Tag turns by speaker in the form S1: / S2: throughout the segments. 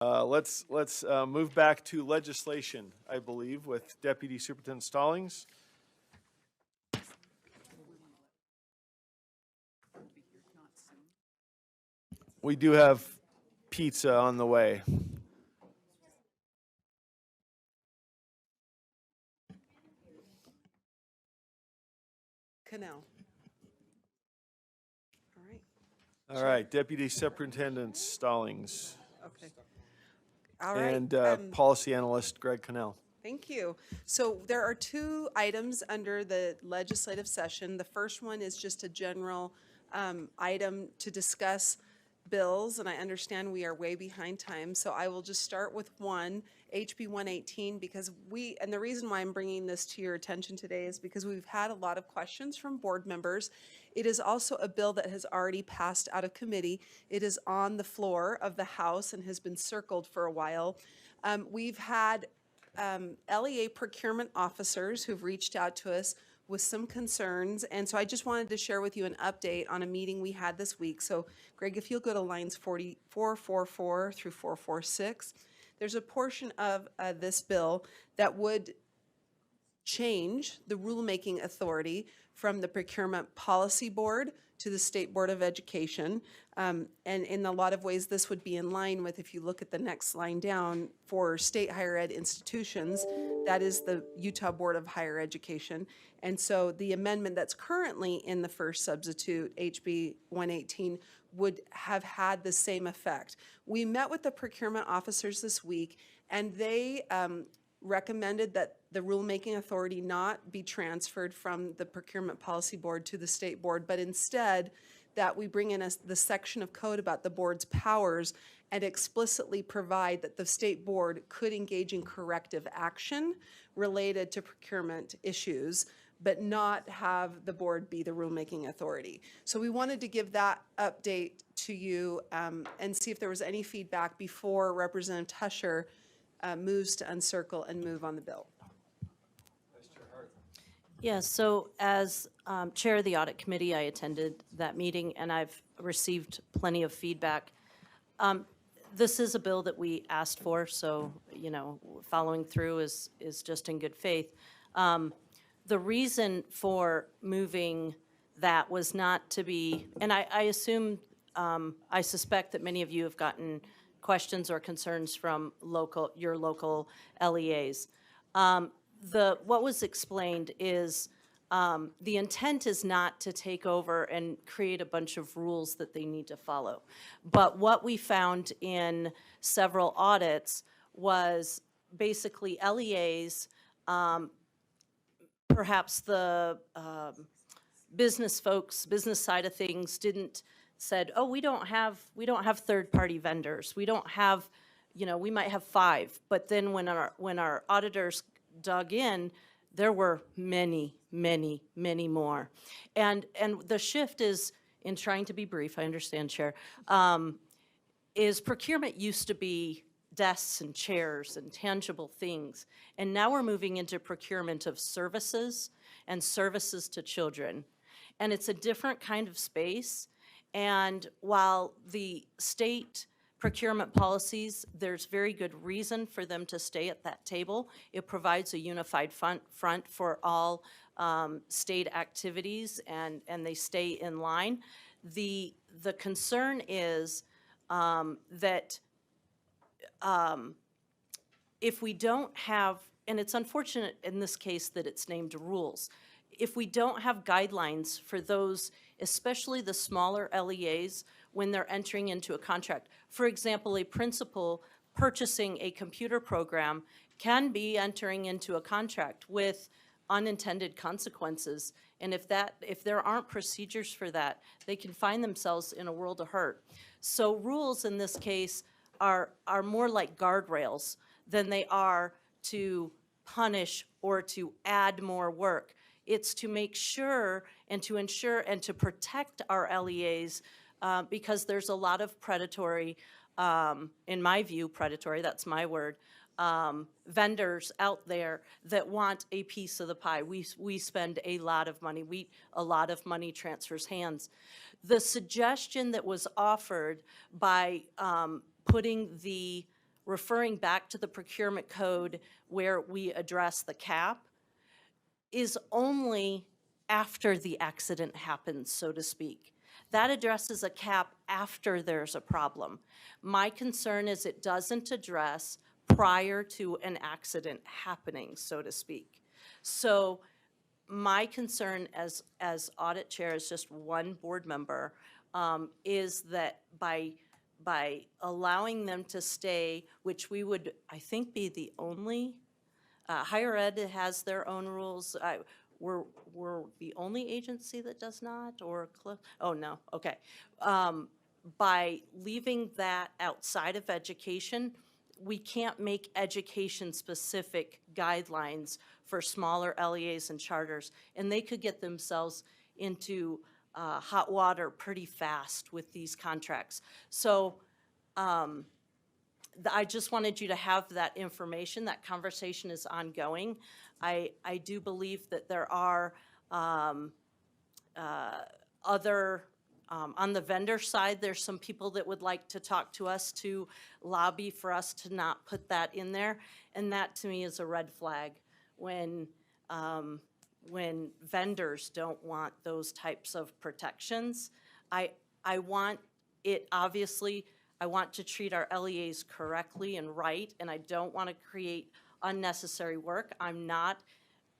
S1: Let's move back to legislation, I believe, with Deputy Superintendent Stallings. We do have pizza on the way.
S2: Canal. All right.
S1: All right, Deputy Superintendent Stallings
S2: Okay. All right.
S1: and Policy Analyst Greg Cannell.
S2: Thank you. So there are two items under the legislative session. The first one is just a general item to discuss bills, and I understand we are way behind time, so I will just start with one, HB 118, because and the reason why I'm bringing this to your attention today is because we've had a lot of questions from board members. It is also a bill that has already passed out of committee. It is on the floor of the House and has been circled for a while. We've had LEA procurement officers who've reached out to us with some concerns, and so I just wanted to share with you an update on a meeting we had this week. So Greg, if you'll go to lines 444 through 446, there's a portion of this bill that would change the rulemaking authority from the Procurement Policy Board to the State Board of Education. And in a lot of ways, this would be in line with, if you look at the next line down, for state higher ed institutions, that is the Utah Board of Higher Education. And so the amendment that's currently in the first substitute, HB 118, would have had the same effect. We met with the procurement officers this week, and they recommended that the rulemaking authority not be transferred from the Procurement Policy Board to the State Board, but instead that we bring in the section of code about the board's powers and explicitly provide that the State Board could engage in corrective action related to procurement issues, but not have the board be the rulemaking authority. So we wanted to give that update to you and see if there was any feedback before Representative Tusher moves to uncircle and move on the bill.
S3: Yeah, so as chair of the audit committee, I attended that meeting and I've received plenty of feedback. This is a bill that we asked for, so, you know, following through is just in good faith. The reason for moving that was not to be, and I assume, I suspect that many of you have gotten questions or concerns from your local LEAs. What was explained is the intent is not to take over and create a bunch of rules that they need to follow. But what we found in several audits was basically LEAs, perhaps the business folks, business side of things said, oh, we don't have third-party vendors. We don't have, you know, we might have 5. But then when our auditors dug in, there were many, many, many more. And the shift is, in trying to be brief, I understand, Chair, is procurement used to be desks and chairs and tangible things. And now we're moving into procurement of services and services to children. And it's a different kind of space. And while the state procurement policies, there's very good reason for them to stay at that table. It provides a unified front for all state activities, and they stay in line. The concern is that if we don't have, and it's unfortunate in this case that it's named rules, if we don't have guidelines for those, especially the smaller LEAs, when they're entering into a contract. For example, a principal purchasing a computer program can be entering into a contract with unintended consequences. And if there aren't procedures for that, they can find themselves in a world of hurt. So rules in this case are more like guardrails than they are to punish or to add more work. It's to make sure and to ensure and to protect our LEAs because there's a lot of predatory, in my view, predatory, that's my word, vendors out there that want a piece of the pie. We spend a lot of money. A lot of money transfers hands. The suggestion that was offered by putting the referring back to the procurement code where we address the cap is only after the accident happens, so to speak. That addresses a cap after there's a problem. My concern is it doesn't address prior to an accident happening, so to speak. So my concern as audit chair, as just one board member, is that by allowing them to stay, which we would, I think, be the only, higher ed has their own rules. We're the only agency that does not, or, oh, no, okay. By leaving that outside of education, we can't make education-specific guidelines for smaller LEAs and charters, and they could get themselves into hot water pretty fast with these contracts. So I just wanted you to have that information. That conversation is ongoing. I do believe that there are other, on the vendor side, there's some people that would like to talk to us to lobby for us to not put that in there. And that to me is a red flag when vendors don't want those types of protections. I want it, obviously, I want to treat our LEAs correctly and right, and I don't want to create unnecessary work. I'm not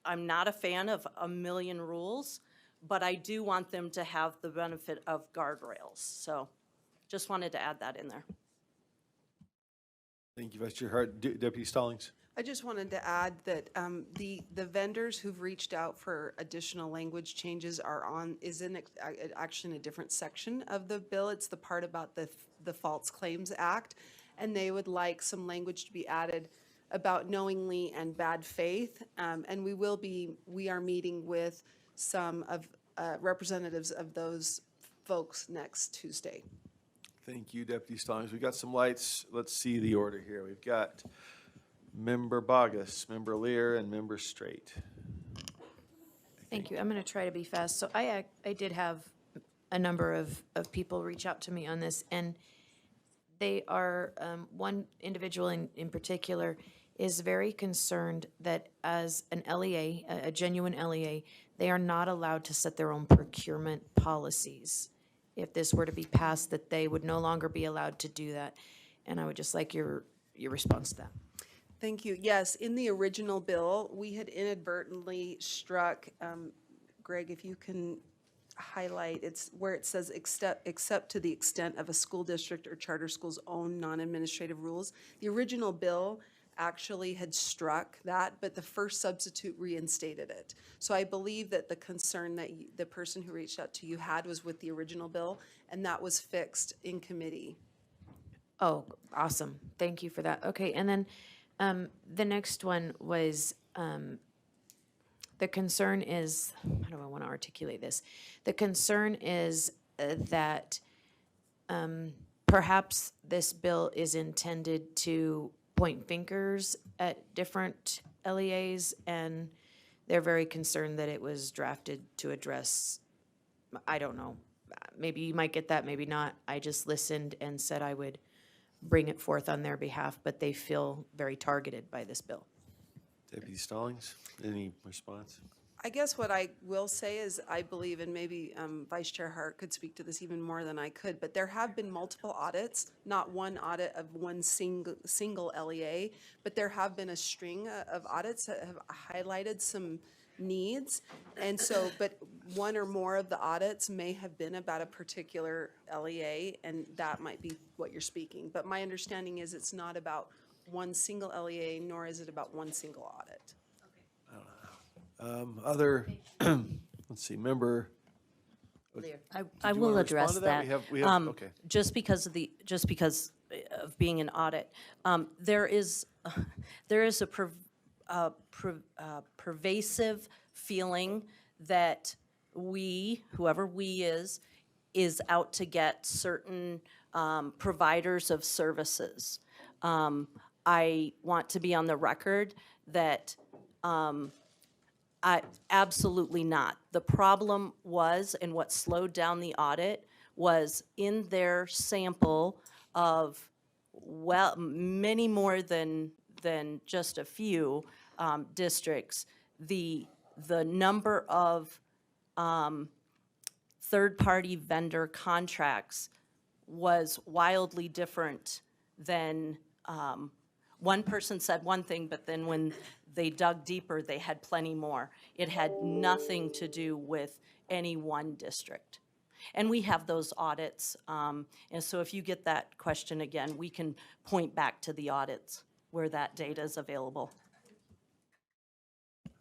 S3: a fan of a million rules, but I do want them to have the benefit of guardrails. So just wanted to add that in there.
S1: Thank you, Vice Chair Hart. Deputy Stallings?
S2: I just wanted to add that the vendors who've reached out for additional language changes is in actually in a different section of the bill. It's the part about the False Claims Act, and they would like some language to be added about knowingly and bad faith. And we are meeting with some of representatives of those folks next Tuesday.
S1: Thank you, Deputy Stallings. We've got some lights. Let's see the order here. We've got Member Bogus, Member Lear, and Member Straight.
S4: Thank you. I'm going to try to be fast. So I did have a number of people reach out to me on this, and they are, one individual in particular is very concerned that as an LEA, a genuine LEA, they are not allowed to set their own procurement policies. If this were to be passed, that they would no longer be allowed to do that. And I would just like your response to that.
S2: Thank you. Yes, in the original bill, we had inadvertently struck, Greg, if you can highlight, it's where it says except to the extent of a school district or charter school's own non-administrative rules. The original bill actually had struck that, but the first substitute reinstated it. So I believe that the concern that the person who reached out to you had was with the original bill, and that was fixed in committee.
S4: Oh, awesome. Thank you for that. Okay, and then the next one was, the concern is, how do I want to articulate this? The concern is that perhaps this bill is intended to point fingers at different LEAs, and they're very concerned that it was drafted to address, I don't know, maybe you might get that, maybe not. I just listened and said I would bring it forth on their behalf, but they feel very targeted by this bill.
S1: Deputy Stallings, any response?
S2: I guess what I will say is I believe, and maybe Vice Chair Hart could speak to this even more than I could, but there have been multiple audits, not one audit of one single LEA, but there have been a string of audits that have highlighted some needs. And so, but one or more of the audits may have been about a particular LEA, and that might be what you're speaking. But my understanding is it's not about one single LEA, nor is it about one single audit.
S1: Other, let's see, Member.
S3: I
S1: you
S3: will
S1: wanna respond
S3: address
S1: to
S3: that.
S1: We have, okay.
S3: Just because of being an audit, there is a pervasive feeling that whoever we is out to get certain providers of services. I want to be on the record that absolutely not. The problem was, and what slowed down the audit was in their sample of many more than just a few districts, the number of third-party vendor contracts was wildly different than, one person said one thing, but then when they dug deeper, they had plenty more. It had nothing to do with any one district. And we have those audits, and so if you get that question again, we can point back to the audits where that data is available.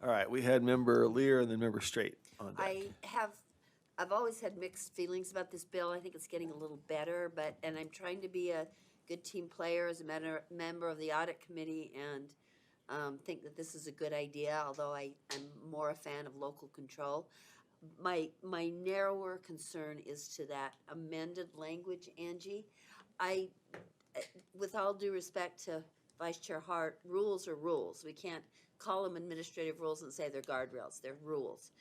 S1: All right, we had Member Lear and then Member Straight on deck.
S5: I've always had mixed feelings about this bill. I think it's getting a little better, and I'm trying to be a good team player as a member of the audit committee and think that this is a good idea, although I'm more a fan of local control. My narrower concern is to that amended language, Angie. With all due respect to Vice Chair Hart, rules are rules. We can't call them administrative rules and say they're guardrails. They're rules.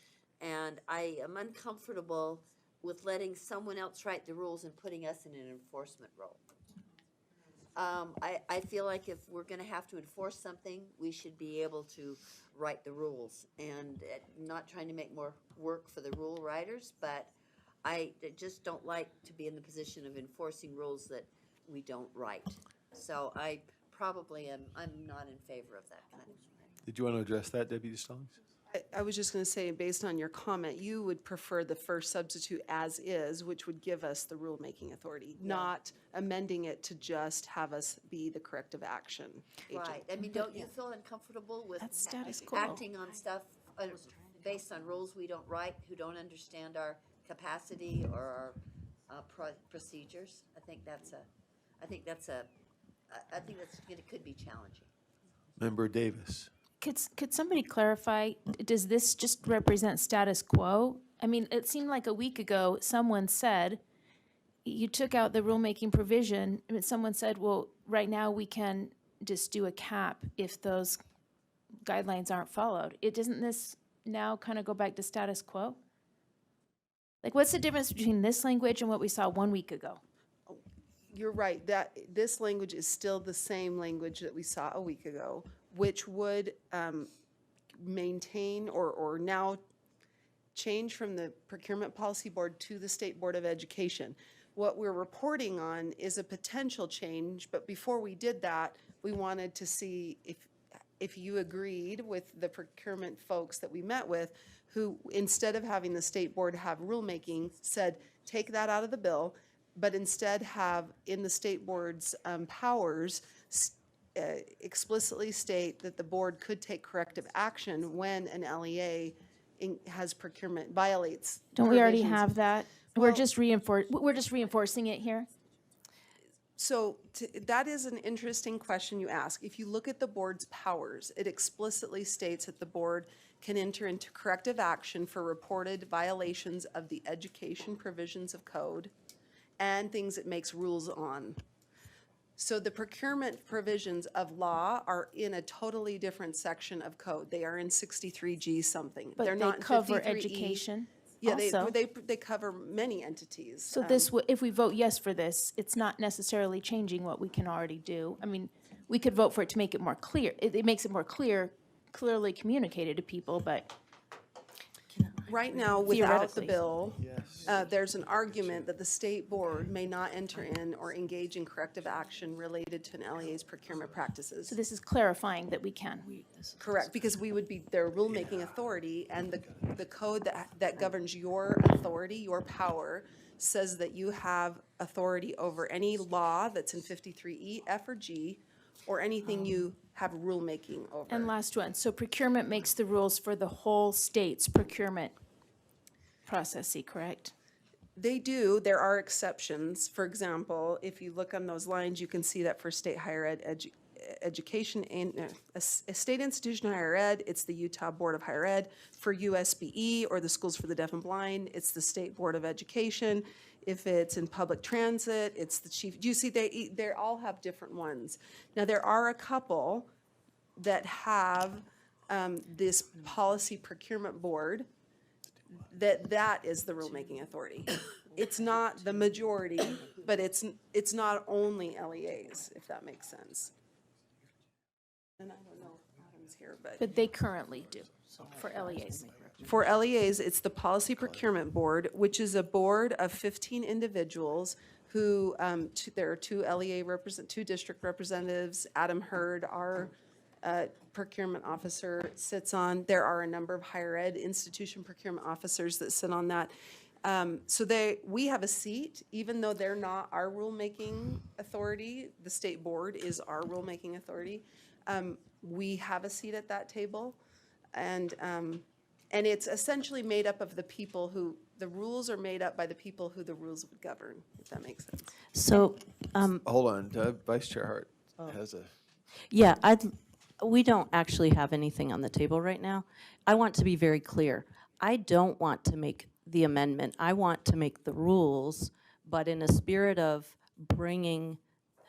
S5: And I am uncomfortable with letting someone else write the rules and putting us in an enforcement role. I feel like if we're going to have to enforce something, we should be able to write the rules. And not trying to make more work for the rule writers, but I just don't like to be in the position of enforcing rules that we don't write. So I probably I'm not in favor of that kind of thing.
S1: Did you want to address that, Deputy Stallings?
S2: I was just going to say, based on your comment, you would prefer the first substitute as is, which would give us the rulemaking authority, not amending it to just have us be the corrective action agent.
S5: Right. I mean, don't you feel uncomfortable with
S4: That's status quo.
S5: acting on stuff based on rules we don't write, who don't understand our capacity or our procedures? I think it could be challenging.
S1: Member Davis.
S4: Could somebody clarify, does this just represent status quo? I mean, it seemed like a week ago, someone said, you took out the rulemaking provision, and someone said, well, right now we can just do a cap if those guidelines aren't followed. Doesn't this now kind of go back to status quo? Like, what's the difference between this language and what we saw 1 week ago?
S2: You're right, that this language is still the same language that we saw a week ago, which would maintain or now change from the Procurement Policy Board to the State Board of Education. What we're reporting on is a potential change, but before we did that, we wanted to see if you agreed with the procurement folks that we met with, who, instead of having the State Board have rulemaking, said, take that out of the bill, but instead have in the State Board's powers explicitly state that the board could take corrective action when an LEA has procurement, violates.
S4: Don't we already
S2: provisions.
S4: have that?
S2: Well-
S4: We're just reinforcing it here?
S2: So that is an interesting question you ask. If you look at the board's powers, it explicitly states that the board can enter into corrective action for reported violations of the education provisions of code and things it makes rules on. So the procurement provisions of law are in a totally different section of code. They are in 63G something. They're
S4: But
S2: not
S4: they
S2: in
S4: cover
S2: 53E.
S4: education
S2: Yeah,
S4: also.
S2: they cover many entities.
S4: So this, if we vote yes for this, it's not necessarily changing what we can already do. I mean, we could vote for it to make it more clear. It makes it more clearly communicated to people, but
S2: Right now, without the
S4: Theoretically.
S2: bill,
S1: Yes.
S2: there's an argument that the state board may not enter in or engage in corrective action related to an LEA's procurement practices.
S4: so this is clarifying that we can.
S2: Correct, because we would be their rulemaking authority, and the code that governs your authority, your power, says that you have authority over any law that's in 53E, F, or G, or anything you have rulemaking over.
S4: And last one, so procurement makes the rules for the whole state's procurement process, correct?
S2: They do. There are exceptions. For example, if you look on those lines, you can see that for state higher ed education and a state institution of higher ed, it's the Utah Board of Higher Ed. For USBE or the Schools for the Deaf and Blind, it's the State Board of Education. If it's in public transit, it's the chief. Do you see they all have different ones? Now, there are a couple that have this policy procurement board that is the rulemaking authority. it's not the majority, but it's not only LEAs, if that makes sense. And I don't know if Adam's here, but
S6: But they currently do for LEAs.
S2: for LEAs, it's the Policy Procurement Board, which is a board of 15 individuals who, there are two district representatives. Adam Hurd, our procurement officer, sits on. There are a number of higher ed institution procurement officers that sit on that. So we have a seat, even though they're not our rulemaking authority. The state board is our rulemaking authority. We have a seat at that table. And it's essentially made up of the people who, the rules are made up by the people who the rules would govern, if that makes sense.
S3: So,
S1: Hold on, Vice Chair Hart has a,
S3: yeah, we don't actually have anything on the table right now. I want to be very clear. I don't want to make the amendment. I want to make the rules, but in a spirit of bringing,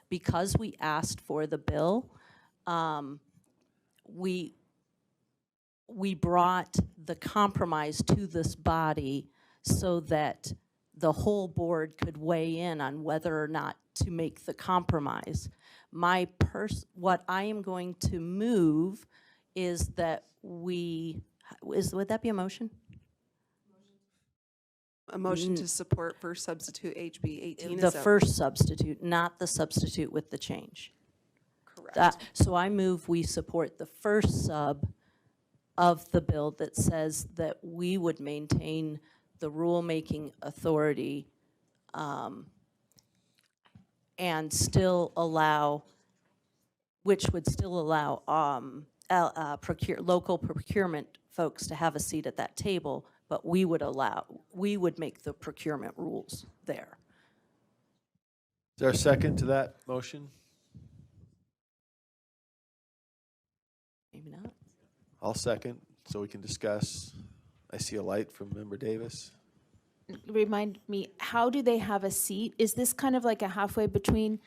S3: because we asked for the bill, we brought the compromise to this body so that the whole board could weigh in on whether or not to make the compromise. What I am going to move is that would that be a motion?
S2: A motion to support first substitute HB 18
S3: The
S2: is that
S3: first substitute, not the substitute with the change.
S2: correct?
S3: So I move we support the first sub of the bill that says that we would maintain the rulemaking authority and still allow, which would still allow local procurement folks to have a seat at that table, but we would make the procurement rules there.
S1: is there a second to that motion?
S3: Maybe not.
S1: I'll second, so we can discuss. I see a light from Member Davis.
S6: Remind me, how do they have a seat? Is this kind of like a halfway between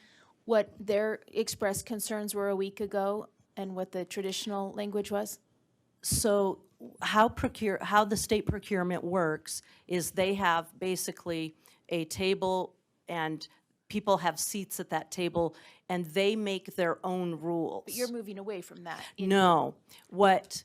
S6: what their expressed concerns were a week ago and what the traditional language was?
S3: So how the state procurement works is they have basically a table and people have seats at that table and they make their own rules.
S6: But you're moving away from that.
S3: No, what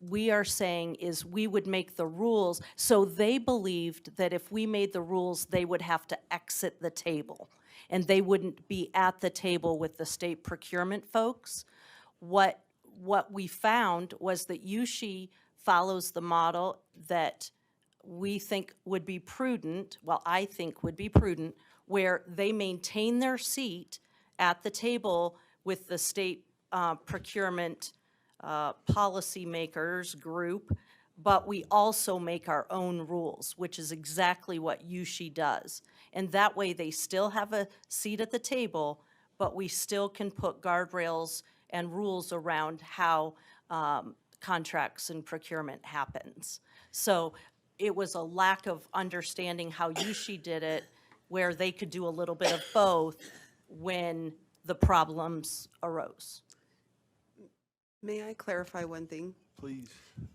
S3: we are saying is we would make the rules, so they believed that if we made the rules, they would have to exit the table, and they wouldn't be at the table with the state procurement folks. What we found was that USHE follows the model that we think would be prudent, well, I think would be prudent, where they maintain their seat at the table with the state procurement policymakers group, but we also make our own rules, which is exactly what USHE does. And that way they still have a seat at the table, but we still can put guardrails and rules around how contracts and procurement happens. So it was a lack of understanding how USHE did it, where they could do a little bit of both when the problems arose.
S2: May I clarify one thing?
S1: Please.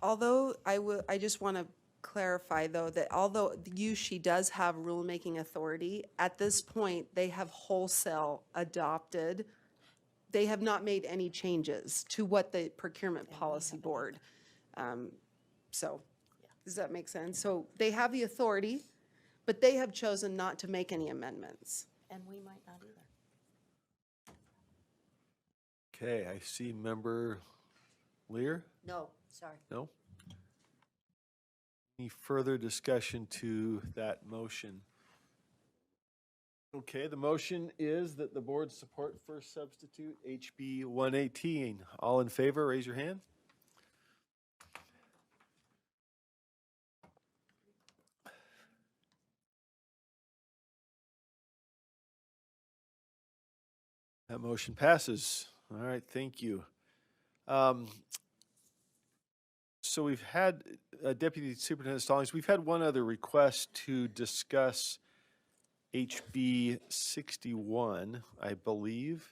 S2: Although I just want to clarify, though, that although USHE does have rulemaking authority, at this point, they have wholesale adopted, they have not made any changes to what the Procurement Policy Board. So, does that make sense? So they have the authority, but they have chosen not to make any amendments.
S3: And we might not either.
S1: Okay, I see Member Lear.
S5: No, sorry.
S1: No? Any further discussion to that motion? Okay, the motion is that the board support first substitute HB 118. All in favor, raise your hand. That motion passes. All right, thank you. So we've had, Deputy Superintendent Stallings, we've had one other request to discuss HB 61, I believe,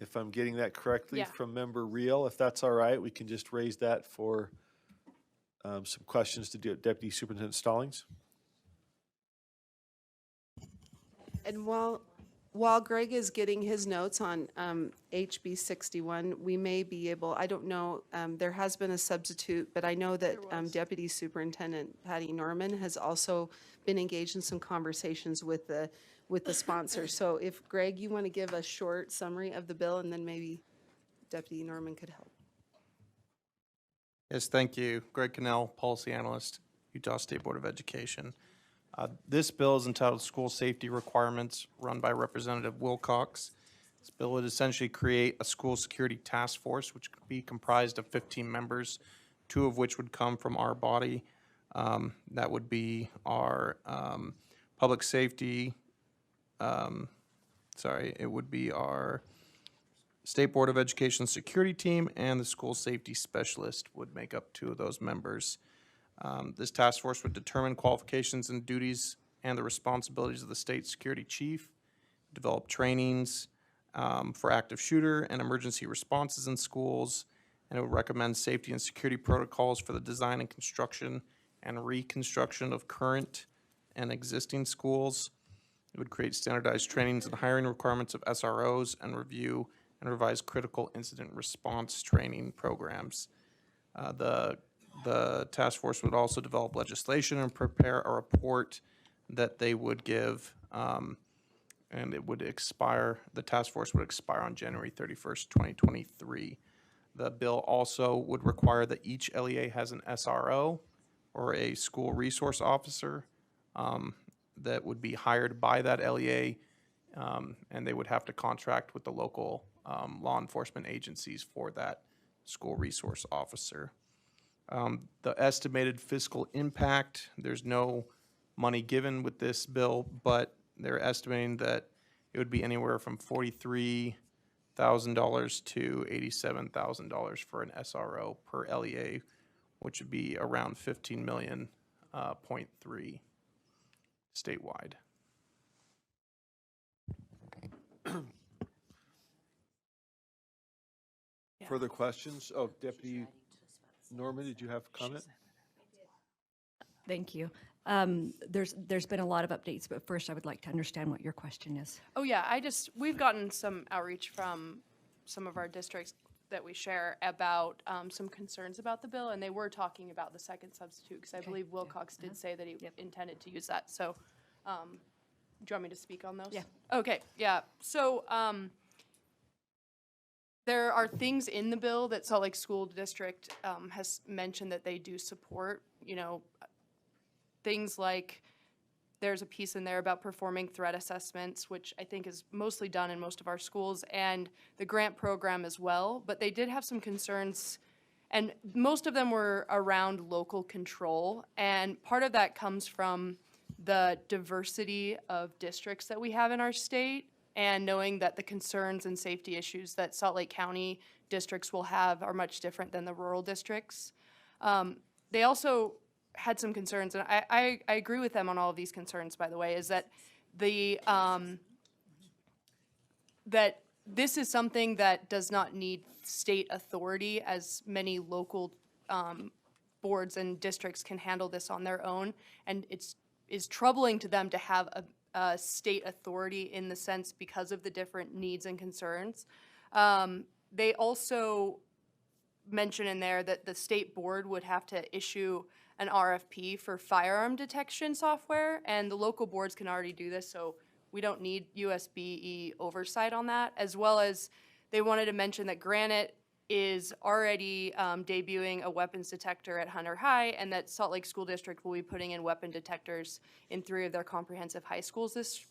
S1: if I'm getting that correctly,
S6: Yeah.
S1: from Member Reel. If that's all right, we can just raise that for some questions to Deputy Superintendent Stallings.
S2: And while Greg is getting his notes on HB 61, we may be able, I don't know, there has been a substitute, but I know that Deputy Superintendent Patty Norman has also been engaged in some conversations with the sponsor. So if, Greg, you want to give a short summary of the bill, and then maybe Deputy Norman could help.
S7: Yes, thank you. Greg Cannell, Policy Analyst, Utah State Board of Education. This bill is entitled School Safety Requirements, run by Representative Wilcox. This bill would essentially create a school security task force, which could be comprised of 15 members, 2 of which would come from our body. That would be our public safety, it would be our State Board of Education security team, and the school safety specialist would make up 2 of those members. This task force would determine qualifications and duties and the responsibilities of the state security chief, develop trainings for active shooter and emergency responses in schools, and it would recommend safety and security protocols for the design and construction and reconstruction of current and existing schools. It would create standardized trainings and hiring requirements of SROs and review and revise critical incident response training programs. The task force would also develop legislation and prepare a report that they would give, and it would expire, the task force would expire on January 31st, 2023. The bill also would require that each LEA has an SRO, or a school resource officer, that would be hired by that LEA, and they would have to contract with the local law enforcement agencies for that school resource officer. The estimated fiscal impact, there's no money given with this bill, but they're estimating that it would be anywhere from $43,000 to $87,000 for an SRO per LEA, which would be around 15 million, 0.3 statewide.
S1: Further questions? Oh, Deputy Norman, did you have a comment?
S8: Thank you. There's been a lot of updates, but first I would like to understand what your question is.
S9: Oh, yeah, we've gotten some outreach from some of our districts that we share about some concerns about the bill, and they were talking about the second substitute, because I believe Wilcox did say that he intended to use that. So, do you want me to speak on those?
S8: Yeah.
S9: Okay, yeah. So, there are things in the bill that Salt Lake School District has mentioned that they do support, things like there's a piece in there about performing threat assessments, which I think is mostly done in most of our schools, and the grant program as well. But they did have some concerns, and most of them were around local control. And part of that comes from the diversity of districts that we have in our state, and knowing that the concerns and safety issues that Salt Lake County districts will have are much different than the rural districts. They also had some concerns, and I agree with them on all of these concerns, by the way, is that that this is something that does not need state authority, as many local boards and districts can handle this on their own, and is troubling to them to have a state authority in the sense because of the different needs and concerns. They also mention in there that the state board would have to issue an RFP for firearm detection software, and the local boards can already do this, so we don't need USBE oversight on that, as well as they wanted to mention that Granite is already debuting a weapons detector at Hunter High, and that Salt Lake School District will be putting in weapon detectors in 3 of their comprehensive high schools this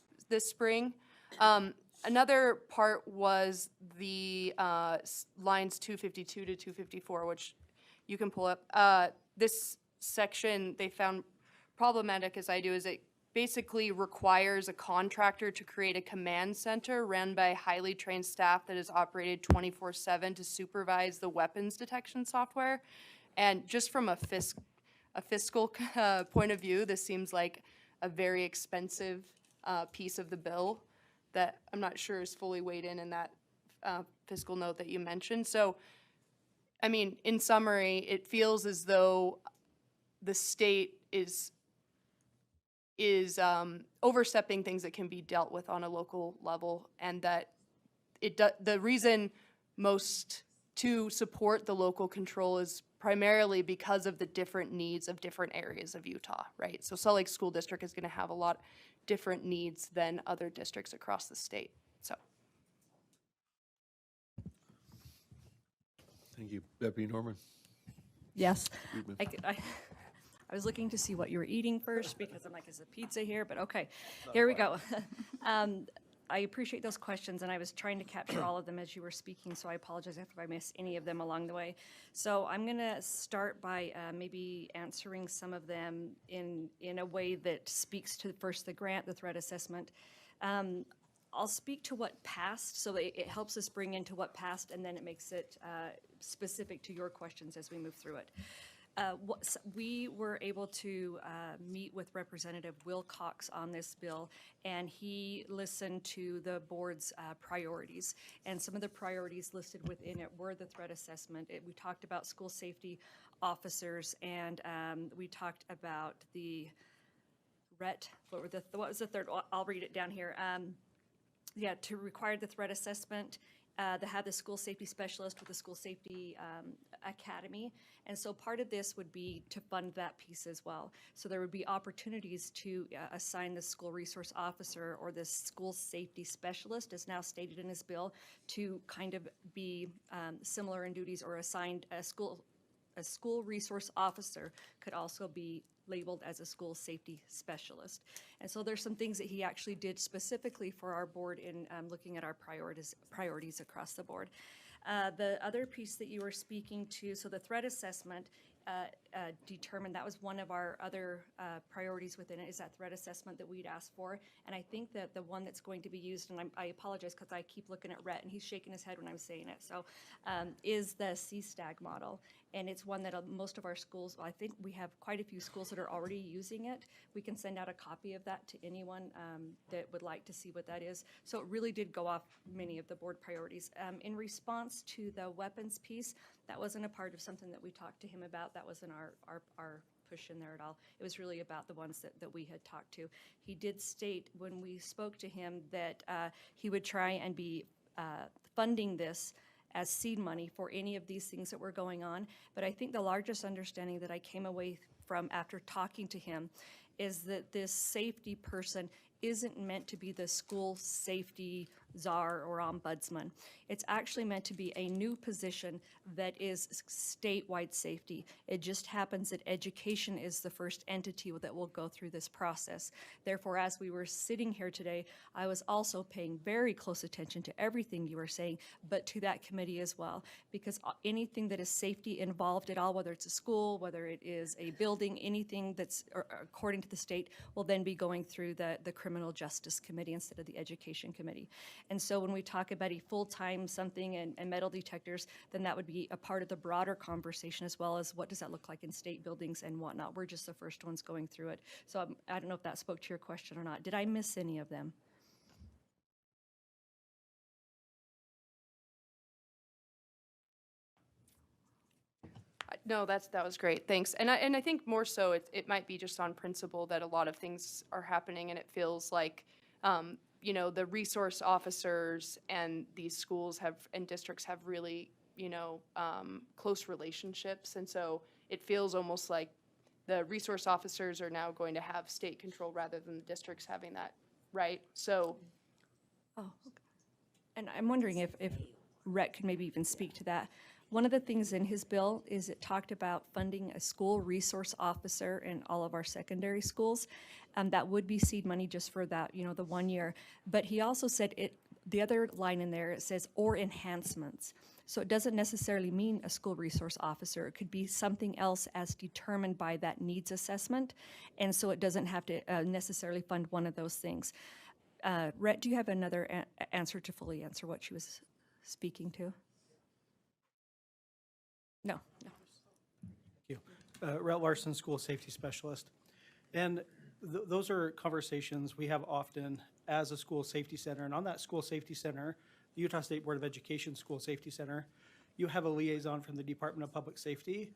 S9: spring. Another part was the lines 252 to 254, which you can pull up. This section they found problematic, as I do, is it basically requires a contractor to create a command center run by highly trained staff that is operated 24/7 to supervise the weapons detection software. And just from a fiscal point of view, this seems like a very expensive piece of the bill that I'm not sure is fully weighed in that fiscal note that you mentioned. So, I mean, in summary, it feels as though the state is is overstepping things that can be dealt with on a local level, and that the reason most to support the local control is primarily because of the different needs of different areas of Utah, right? So Salt Lake School District is going to have a lot different needs than other districts across the state. So
S1: Thank you. Deputy Norman.
S8: Yes.
S1: Friedman.
S8: I was looking to see what you were eating first because I'm like, is it pizza here? But okay, here we go. I appreciate those questions, and I was trying to capture all of them as you were speaking, so I apologize if I missed any of them along the way. So I'm going to start by maybe answering some of them in a way that speaks to first the grant, the threat assessment. I'll speak to what passed, so that it helps us bring into what passed, and then it makes it specific to your questions as we move through it. We were able to meet with Representative Will Cox on this bill, and he listened to the board's priorities. And some of the priorities listed within it were the threat assessment. We talked about school safety officers, and we talked about the RET. What was the third? I'll read it down here. Yeah, to require the threat assessment, to have the school safety specialist with the school safety academy. And so part of this would be to fund that piece as well. So there would be opportunities to assign the school resource officer or the school safety specialist, as now stated in this bill, to kind of be similar in duties, or assigned a school resource officer could also be labeled as a school safety specialist. And so there's some things that he actually did specifically for our board in looking at our priorities across the board. The other piece that you were speaking to, so the threat assessment determined, that was one of our other priorities within it, is that threat assessment that we'd asked for. And I think that the one that's going to be used, and I apologize because I keep looking at Rhett and he's shaking his head when I'm saying it, so is the CSTAG model. And it's one that most of our schools, I think we have quite a few schools that are already using it. We can send out a copy of that to anyone that would like to see what that is. So it really did go off many of the board priorities. In response to the weapons piece, that wasn't a part of something that we talked to him about. That wasn't our push in there at all. It was really about the ones that we had talked to. He did state when we spoke to him that he would try and be funding this as seed money for any of these things that were going on. But I think the largest understanding that I came away from after talking to him is that this safety person isn't meant to be the school safety czar or ombudsman. It's actually meant to be a new position that is statewide safety. It just happens that education is the first entity that will go through this process. Therefore, as we were sitting here today, I was also paying very close attention to everything you were saying, but to that committee as well, because anything that is safety involved at all, whether it's a school, whether it is a building, anything that's according to the state, will then be going through the Criminal Justice Committee instead of the Education Committee. And so when we talk about a full-time something and metal detectors, then that would be a part of the broader conversation, as well as what does that look like in state buildings and whatnot. We're just the first ones going through it. So I don't know if that spoke to your question or not. Did I miss any of them?
S9: No, that was great. Thanks. And I think more so it might be just on principle that a lot of things are happening, and it feels like the resource officers and these schools and districts have really close relationships, and so it feels almost like the resource officers are now going to have state control rather than the districts having that, right? So.
S8: Oh, okay. And I'm wondering if Rhett could maybe even speak to that. One of the things in his bill is it talked about funding a school resource officer in all of our secondary schools. That would be seed money just for that, the 1 year. But he also said the other line in there, it says, or enhancements. So it doesn't necessarily mean a school resource officer. It could be something else as determined by that needs assessment. And so it doesn't have to necessarily fund one of those things. Rhett, do you have another answer to fully answer what she was speaking to? No.
S10: Thank you. Rhett Larson, School Safety Specialist. And those are conversations we have often as a school safety center. And on that school safety center, the Utah State Board of Education School Safety Center, you have a liaison from the Department of Public Safety.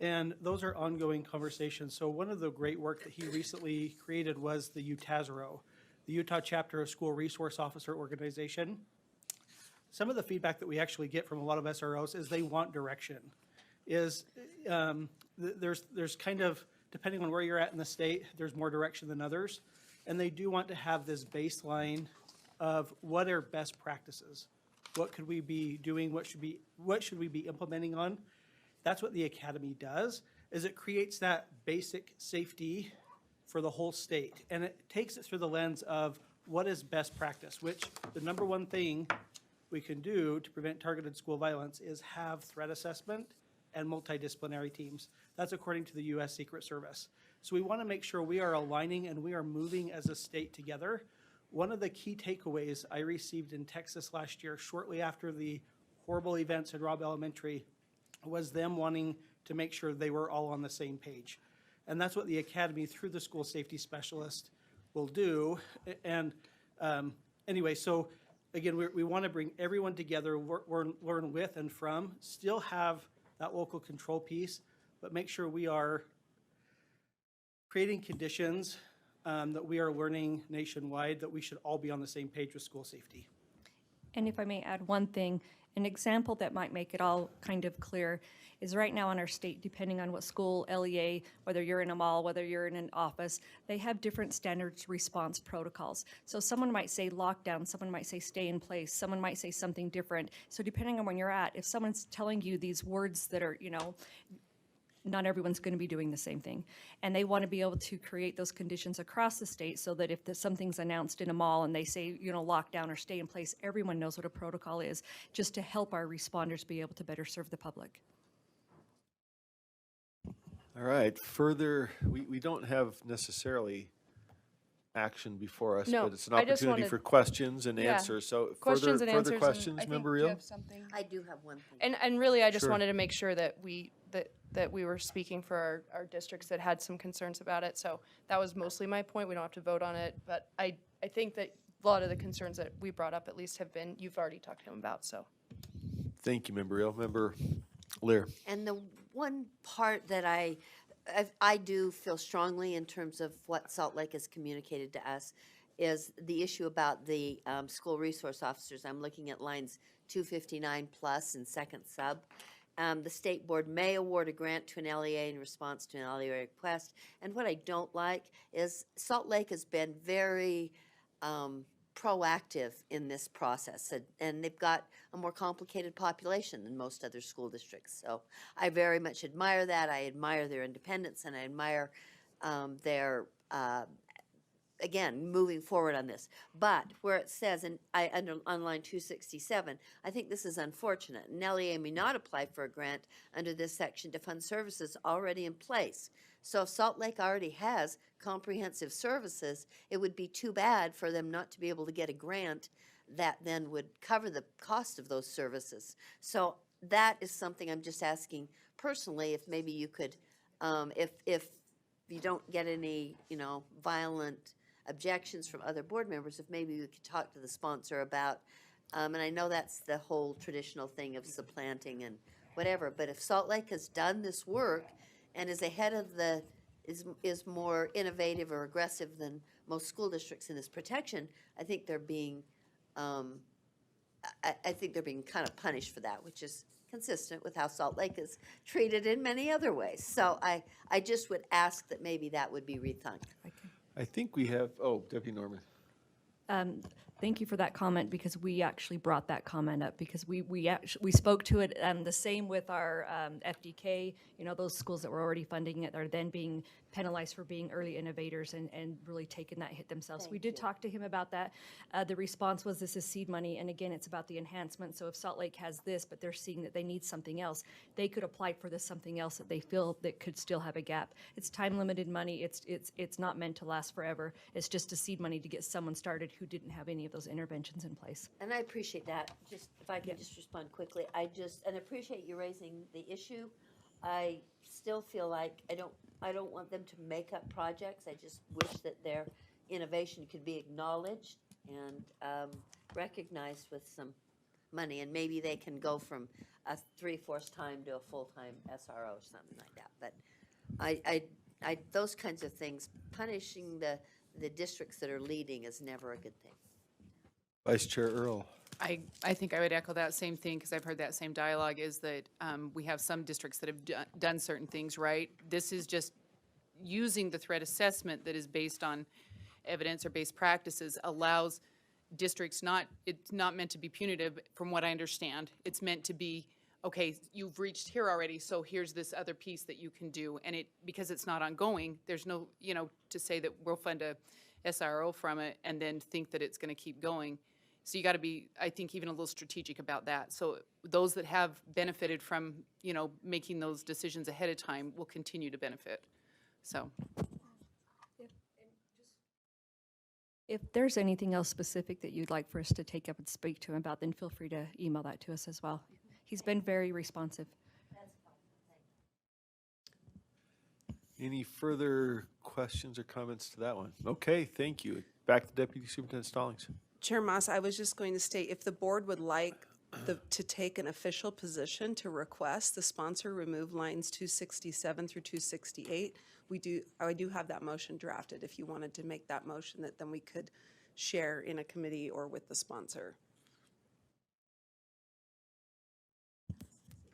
S10: And those are ongoing conversations. So one of the great work that he recently created was the UTASRO, the Utah Chapter of School Resource Officer Organization. Some of the feedback that we actually get from a lot of SROs is they want direction. There's kind of, depending on where you're at in the state, there's more direction than others. And they do want to have this baseline of what are best practices? What could we be doing? What should we be implementing on? That's what the academy does, is it creates that basic safety for the whole state. And it takes it through the lens of what is best practice, which the number one thing we can do to prevent targeted school violence is have threat assessment and multidisciplinary teams. That's according to the U.S. Secret Service. So we want to make sure we are aligning and we are moving as a state together. One of the key takeaways I received in Texas last year, shortly after the horrible events at Robb Elementary, was them wanting to make sure they were all on the same page. And that's what the academy, through the school safety specialist, will do. And anyway, so again, we want to bring everyone together, learn with and from, still have that local control piece, but make sure we are creating conditions that we are learning nationwide, that we should all be on the same page with school safety.
S8: And if I may add one thing, an example that might make it all kind of clear is right now in our state, depending on what school, LEA, whether you're in a mall, whether you're in an office, they have different standards response protocols. So someone might say lockdown, someone might say stay in place, someone might say something different. So depending on when you're at, if someone's telling you these words that are, not everyone's going to be doing the same thing. And they want to be able to create those conditions across the state so that if something's announced in a mall and they say, lockdown or stay in place, everyone knows what a protocol is, just to help our responders be able to better serve the public.
S1: All right, further, we don't have necessarily action before us,
S9: No,
S1: but it's an
S9: I just
S1: opportunity
S9: wanted-
S1: for questions and
S9: Yeah.
S1: answers. So
S9: Questions and
S1: further
S9: answers.
S1: questions,
S9: I think
S1: Member
S9: you
S1: Reel?
S9: have something.
S5: I do have one thing.
S9: And really, I just
S1: Sure.
S9: wanted to make sure that we were speaking for our districts that had some concerns about it. So that was mostly my point. We don't have to vote on it, but I think that a lot of the concerns that we brought up at least have been, you've already talked to him about, so.
S1: Thank you, Member Reel. Member Lear.
S5: And the one part that I do feel strongly in terms of what Salt Lake has communicated to us is the issue about the school resource officers. I'm looking at lines 259 plus in second sub. The state board may award a grant to an LEA in response to an LEA request. And what I don't like is Salt Lake has been very proactive in this process, and they've got a more complicated population than most other school districts. So I very much admire that. I admire their independence, and I admire their again, moving forward on this. But where it says, on line 267, I think this is unfortunate. An LEA may not apply for a grant under this section to fund services already in place. So if Salt Lake already has comprehensive services, it would be too bad for them not to be able to get a grant that then would cover the cost of those services. So that is something I'm just asking personally, if maybe you could, if you don't get any, violent objections from other board members, if maybe we could talk to the sponsor about, and I know that's the whole traditional thing of supplanting and whatever, but if Salt Lake has done this work and is ahead of is more innovative or aggressive than most school districts in this protection, I think they're being, I think they're being kind of punished for that, which is consistent with how Salt Lake is treated in many other ways. So I just would ask that maybe that would be rethunk.
S1: I think we have, Deputy Norman.
S8: Thank you for that comment, because we actually brought that comment up, because we spoke to it, the same with our FDK, those schools that were already funding it are then being penalized for being early innovators and really taking that hit themselves. We did talk to him about that. The response was, this is seed money, and again, it's about the enhancement. So if Salt Lake has this, but they're seeing that they need something else, they could apply for this something else that they feel that could still have a gap. It's time-limited money. It's not meant to last forever. It's just a seed money to get someone started who didn't have any of those interventions in place.
S5: And I appreciate that. Just, if I could just respond quickly, and appreciate you raising the issue. I still feel like I don't want them to make up projects. I just wish that their innovation could be acknowledged and recognized with some money, and maybe they can go from a 3/4 time to a full-time SRO or something like that. But those kinds of things, punishing the districts that are leading is never a good thing.
S1: Vice Chair Earl.
S11: I think I would echo that same thing, because I've heard that same dialogue, is that we have some districts that have done certain things right. This is just using the threat assessment that is based on evidence or based practices allows districts it's not meant to be punitive, from what I understand. It's meant to be, okay, you've reached here already, so here's this other piece that you can do. And because it's not ongoing, there's no, to say that we'll fund a SRO from it and then think that it's going to keep going. So you got to be, I think, even a little strategic about that. So those that have benefited from, making those decisions ahead of time will continue to benefit. So.
S8: If there's anything else specific that you'd like for us to take up and speak to him about, then feel free to email that to us as well. He's been very responsive.
S1: Any further questions or comments to that one? Okay, thank you. Back to Deputy Superintendent Stallings.
S2: Chair Moss, I was just going to state, if the board would like to take an official position to request the sponsor remove lines 267 through 268, I do have that motion drafted. If you wanted to make that motion, that then we could share in a committee or with the sponsor.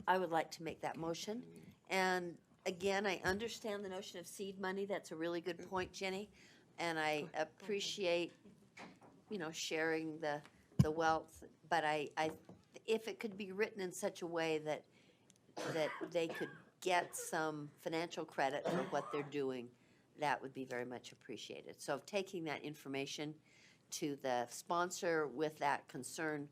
S5: I would like to make that motion. And again, I understand the notion of seed money. That's a really good point, Jenny. And I appreciate, sharing the wealth. But if it could be written in such a way that they could get some financial credit for what they're doing, that would be very much appreciated. So taking that information to the sponsor with that concern,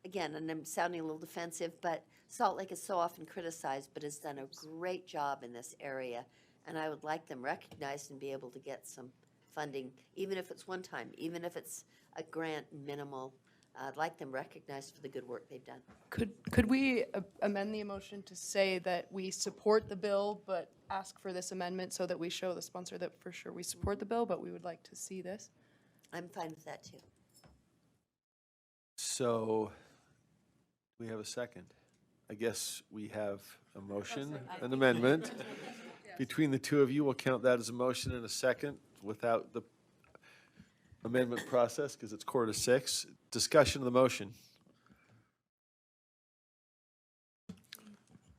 S5: again, and I'm sounding a little defensive, but Salt Lake is so often criticized, but has done a great job in this area. And I would like them recognized and be able to get some funding, even if it's one time, even if it's a grant minimal. I'd like them recognized for the good work they've done.
S9: Could we amend the motion to say that we support the bill, but ask for this amendment so that we show the sponsor that for sure we support the bill, but we would like to see this?
S5: I'm fine with that, too.
S1: So, we have a second. I guess we have a motion, an amendment. Between the two of you, we'll count that as a motion and a second without the amendment process, because it's 5:45. Discussion of the motion.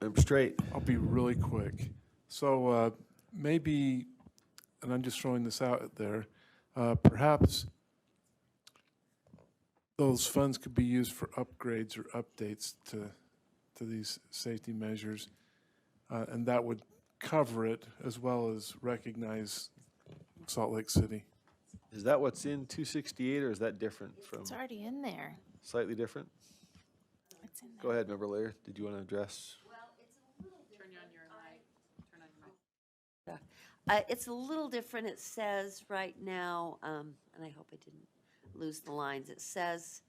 S1: Member Straight.
S12: I'll be really quick. So maybe, and I'm just throwing this out there, perhaps those funds could be used for upgrades or updates to these safety measures, and that would cover it as well as recognize Salt Lake City.
S1: Is that what's in 268, or is that different from,
S6: It's already in there.
S1: slightly different?
S6: It's in there.
S1: Go ahead, Member Lair. Did you want to address?
S5: It's a little different. It says right now, and I hope I didn't lose the lines. It says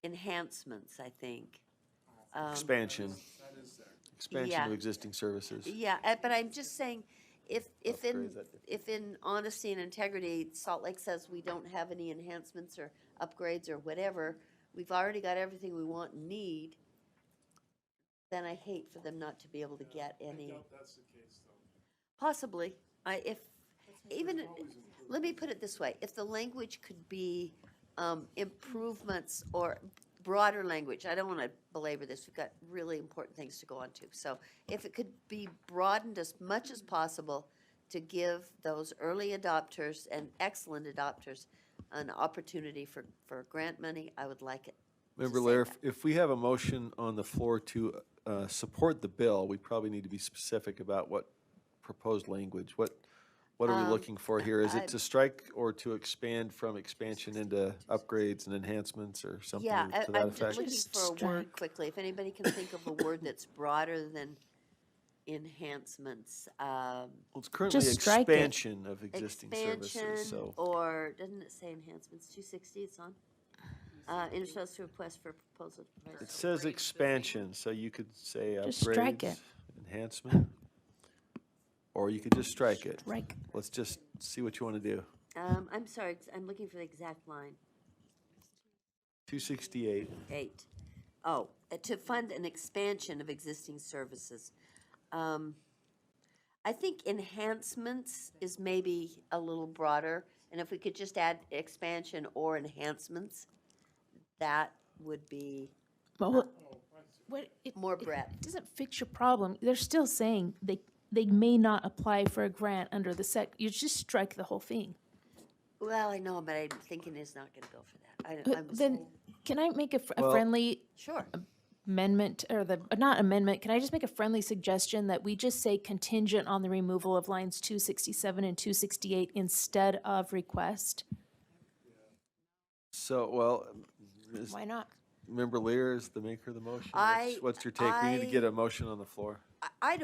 S5: enhancements, I think.
S1: Expansion. Expansion
S5: yeah.
S1: of existing services.
S5: Yeah, but I'm just saying, if
S1: Upgrades, that different.
S5: in honesty and integrity, Salt Lake says we don't have any enhancements or upgrades or whatever, we've already got everything we want and need, then I hate for them not to be able to get any.
S12: That's the case, though.
S5: Possibly. Let me put it this way, if the language could be improvements or broader language, I don't want to belabor this, we've got really important things to go on to. So if it could be broadened as much as possible to give those early adopters and excellent adopters an opportunity for grant money, I would like it.
S1: Member
S5: say
S1: Lair,
S5: that.
S1: if we have a motion on the floor to support the bill, we probably need to be specific about what proposed language. What are we looking for here? Is it to strike or to expand from expansion into upgrades and enhancents or something
S5: Yeah,
S1: to that
S5: I'm just
S1: effect?
S5: looking for a word
S6: Strike.
S5: quickly. If anybody can think of a word that's broader than enhancements,
S1: Well, it's currently
S6: Just strike it.
S1: expansion of existing services,
S5: expansion,
S1: so.
S5: or, doesn't it say enhancements? 260, it's on? Interest request for proposal.
S1: It says expansion, so you could say
S6: Just strike
S1: upgrades,
S6: it.
S1: enhancement, or you could just strike it.
S6: Strike.
S1: Let's just see what you want to do.
S5: I'm sorry, I'm looking for the exact line.
S1: 268.
S5: 8. Oh, to fund an expansion of existing services. I think enhancements is maybe a little broader, and if we could just add expansion or enhancements, that would be
S6: Well, it
S5: more breadth.
S6: doesn't fix your problem. They're still saying they may not apply for a grant under the you just strike the whole thing.
S5: Well, I know, but I'm thinking it's not gonna go for that. I'm
S6: Then, can I make a
S1: Well-
S6: friendly
S5: Sure.
S6: amendment, or not amendment, can I just make a friendly suggestion that we just say contingent on the removal of lines 267 and 268 instead of request?
S1: So, well, is-
S6: Why not?
S1: Member Lear is the maker of the motion.
S5: I-
S1: What's your take? We need to get a motion on the floor.
S5: I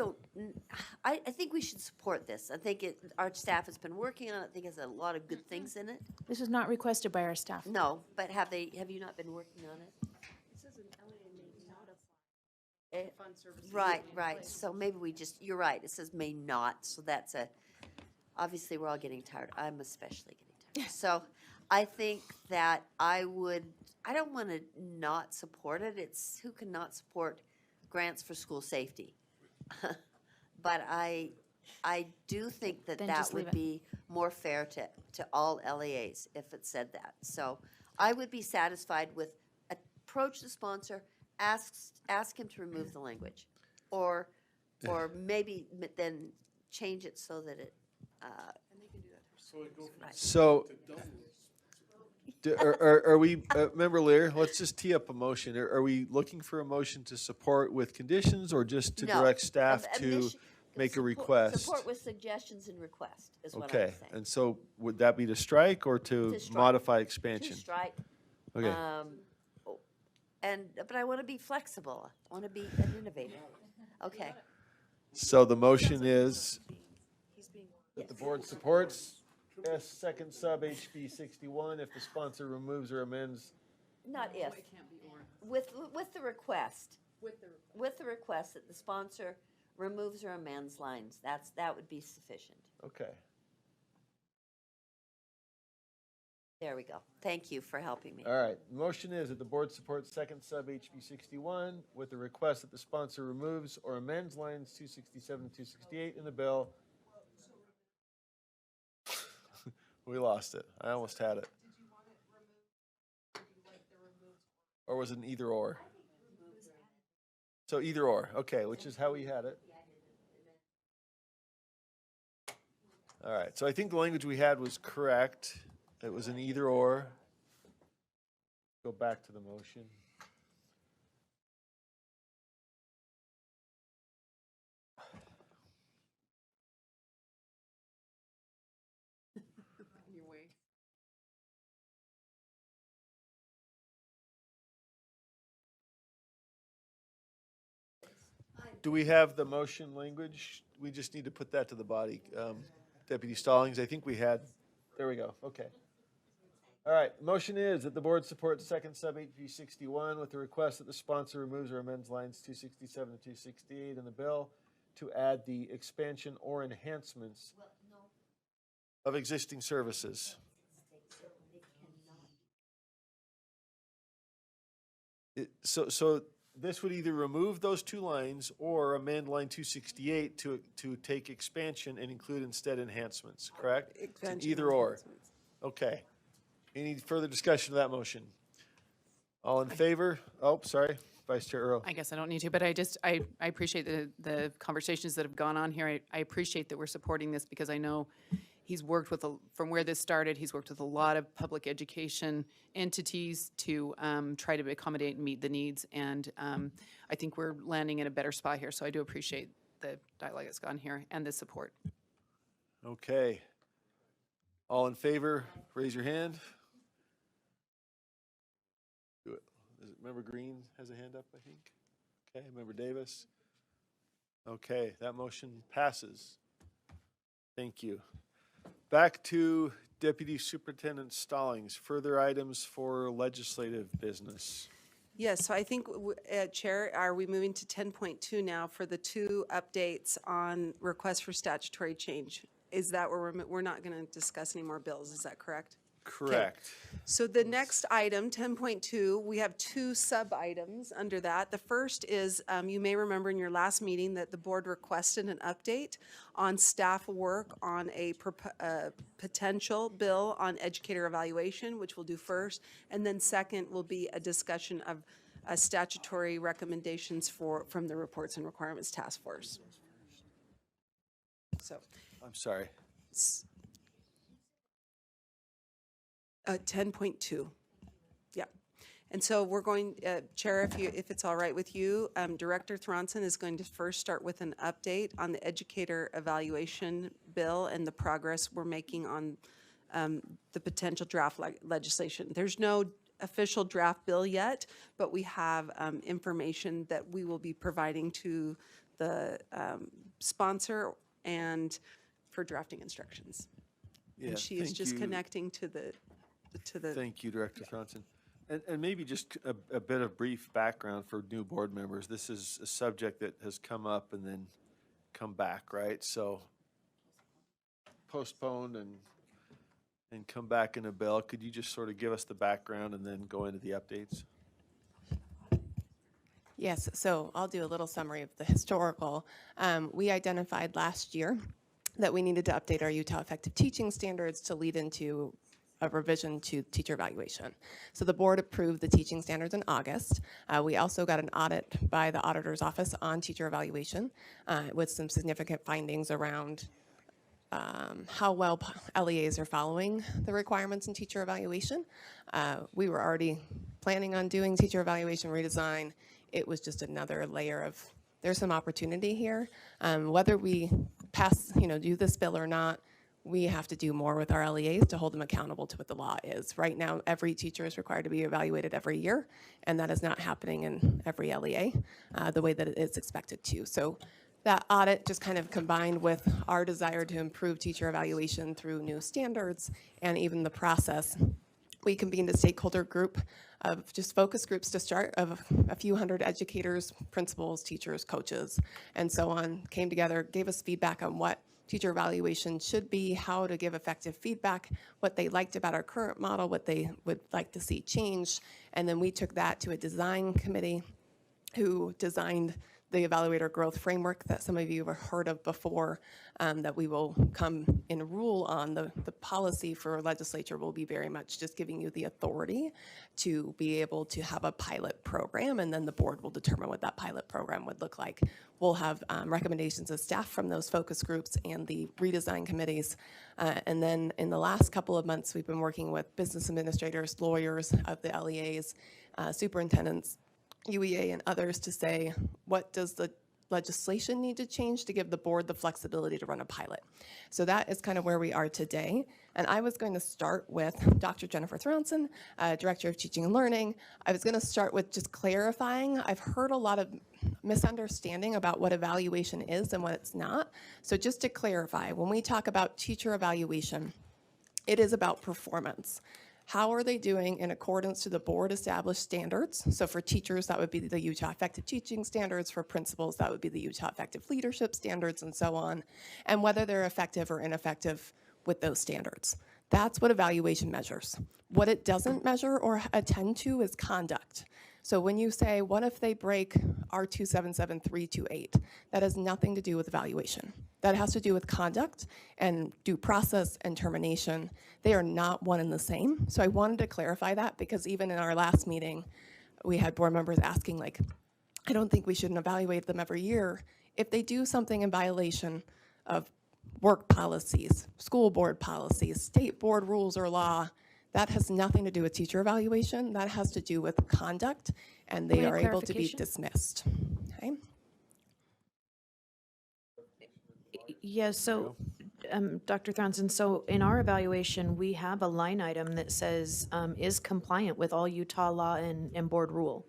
S5: think we should support this. I think our staff has been working on it. I think it has a lot of good things in it.
S6: This was not requested by our staff.
S5: No, but have you not been working on it? Right, so maybe you're right, it says may not, so that's obviously, we're all getting tired, I'm especially getting tired. So, I think that I don't want to not support it, it's, who can not support grants for school safety? But I do think that
S6: Then
S5: that
S6: just leave
S5: would
S6: it.
S5: be more fair to all LEAs if it said that. So, I would be satisfied with, approach the sponsor, ask him to remove the language, or maybe then change it so that it.
S1: So, are we, Member Lear, let's just tee up a motion. Are we looking for a motion to support with conditions or just to
S5: No,
S1: direct staff to
S5: initi-
S1: make a
S5: support-
S1: request?
S5: Support with suggestions and request is what I'm
S1: Okay,
S5: saying.
S1: and so would that be to strike or to
S5: To strike.
S1: modify
S5: To
S1: expansion?
S5: strike.
S1: Okay,
S5: But I want to be flexible. I want to be an innovator. Okay.
S1: so the motion is that the board supports S second sub HB 61 if the sponsor removes or amends.
S5: Not if. With the request. With the request that the sponsor removes or amends lines. That would be sufficient.
S1: Okay.
S5: There we go. Thank you for helping me.
S1: All right, the motion is that the board supports second sub HB 61 with the request that the sponsor removes or amends lines 267 and 268 in the bill. We lost it. I almost had it. Or was it an either or? So either or, okay, which is how we had it. All right, so I think the language we had was correct. It was an either or. Go back to the motion. Do we have the motion language? We just need to put that to the body. Deputy Stallings, I think we had, there we go, okay. All right, motion is that the board supports second sub HB 61 with the request that the sponsor removes or amends lines 267 and 268 in the bill to add the expansion or enhancements of existing services. So this would either remove those two lines or amend line 268 to take expansion and include instead enhancements, correct? It's an
S2: Expansion
S1: either or.
S2: enhancements.
S1: Okay. Any further discussion of that motion? All in favor? Oh, sorry, Vice Chair Earl.
S11: I guess I don't need to, but I appreciate the conversations that have gone on here. I appreciate that we're supporting this because I know he's worked with, from where this started, he's worked with a lot of public education entities to try to accommodate and meet the needs. And I think we're landing in a better spot here. So I do appreciate the dialogue that's gone here and the support.
S1: Okay. All in favor, raise your hand. Do it. Is it Member Green has a hand up, I think? Okay, Member Davis? Okay, that motion passes. Thank you. Back to Deputy Superintendent Stallings. Further items for legislative business.
S2: Yes, so I think, Chair, are we moving to 10.2 now for the two updates on requests for statutory change? Is that where we're not going to discuss any more bills, is that correct?
S1: Correct.
S2: So the next item, 10.2, we have two sub-items under that. The first is, you may remember in your last meeting that the board requested an update on staff work on a potential bill on educator evaluation, which we'll do first. And then second will be a discussion of statutory recommendations from the Reports and Requirements Task Force. So,
S1: I'm sorry.
S2: 10.2. Yeah. And so we're going, Chair, if it's all right with you, Director Thronson is going to first start with an update on the educator evaluation bill and the progress we're making on the potential draft legislation. There's no official draft bill yet, but we have information that we will be providing to the sponsor and for drafting instructions.
S1: Yeah,
S2: And she is
S1: thank
S2: just
S1: you.
S2: connecting to the
S1: Thank you, Director Thronson. And maybe just a bit of brief background for new board members. This is a subject that has come up and then come back, right? So postponed and come back in a bill. Could you just sort of give us the background and then go into the updates?
S13: Yes, so I'll do a little summary of the historical. We identified last year that we needed to update our Utah Effective Teaching Standards to lead into a revision to teacher evaluation. So the board approved the teaching standards in August. We also got an audit by the auditor's office on teacher evaluation with some significant findings around how well LEAs are following the requirements in teacher evaluation. We were already planning on doing teacher evaluation redesign. It was just another layer of, there's some opportunity here. Whether we pass, do this bill or not, we have to do more with our LEAs to hold them accountable to what the law is. Right now, every teacher is required to be evaluated every year, and that is not happening in every LEA the way that it is expected to. So that audit just kind of combined with our desire to improve teacher evaluation through new standards and even the process. We convened a stakeholder group of just focus groups to start of a few hundred educators, principals, teachers, coaches, and so on, came together, gave us feedback on what teacher evaluation should be, how to give effective feedback, what they liked about our current model, what they would like to see change, and then we took that to a design committee who designed the evaluator growth framework that some of you have heard of before, that we will come and rule on. The policy for legislature will be very much just giving you the authority to be able to have a pilot program, and then the board will determine what that pilot program would look like. We'll have recommendations of staff from those focus groups and the redesign committees. And then in the last couple of months, we've been working with business administrators, lawyers of the LEAs, superintendents, UEA and others to say, what does the legislation need to change to give the board the flexibility to run a pilot? So that is kind of where we are today. And I was going to start with Dr. Jennifer Thronson, Director of Teaching and Learning. I was going to start with just clarifying. I've heard a lot of misunderstanding about what evaluation is and what it's not. So just to clarify, when we talk about teacher evaluation, it is about performance. How are they doing in accordance to the board established standards? So for teachers, that would be the Utah Effective Teaching Standards. For principals, that would be the Utah Effective Leadership Standards and so on. And whether they're effective or ineffective with those standards. That's what evaluation measures. What it doesn't measure or attend to is conduct. So when you say, what if they break R277328? That has nothing to do with evaluation. That has to do with conduct and due process and termination. They are not one and the same. So I wanted to clarify that because even in our last meeting, we had board members asking like, I don't think we shouldn't evaluate them every year. If they do something in violation of work policies, school board policies, state board rules or law, that has nothing to do with teacher evaluation. That has to do with conduct, and they
S6: Point of
S13: are able to be
S6: clarification?
S13: dismissed. Okay?
S6: Yeah, so, Dr. Thronson, so in our evaluation, we have a line item that says, is compliant with all Utah law and board rule.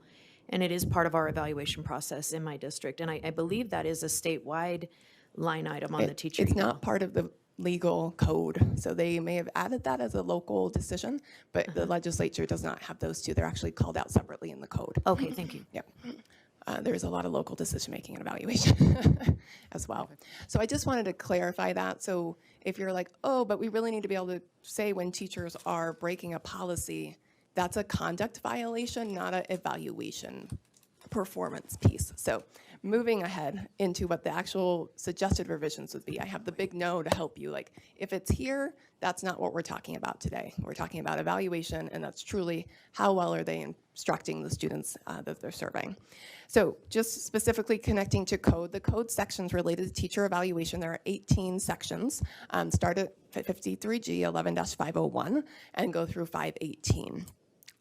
S6: And it is part of our evaluation process in my district. And I believe that is a statewide line item on the teacher
S13: It's
S6: eval.
S13: not part of the legal code, so they may have added that as a local decision, but the legislature does not have those two. They're actually called out separately in the code.
S6: Okay, thank you.
S13: Yep. there's a lot of local decision-making and evaluation as well. So I just wanted to clarify that. So if you're like, oh, but we really need to be able to say when teachers are breaking a policy, that's a conduct violation, not an evaluation performance piece. So moving ahead into what the actual suggested revisions would be, I have the big no to help you. Like, if it's here, that's not what we're talking about today. We're talking about evaluation, and that's truly how well are they instructing the students that they're serving. So just specifically connecting to code, the code sections related to teacher evaluation, there are 18 sections, start at 53G 11-501 and go through 518.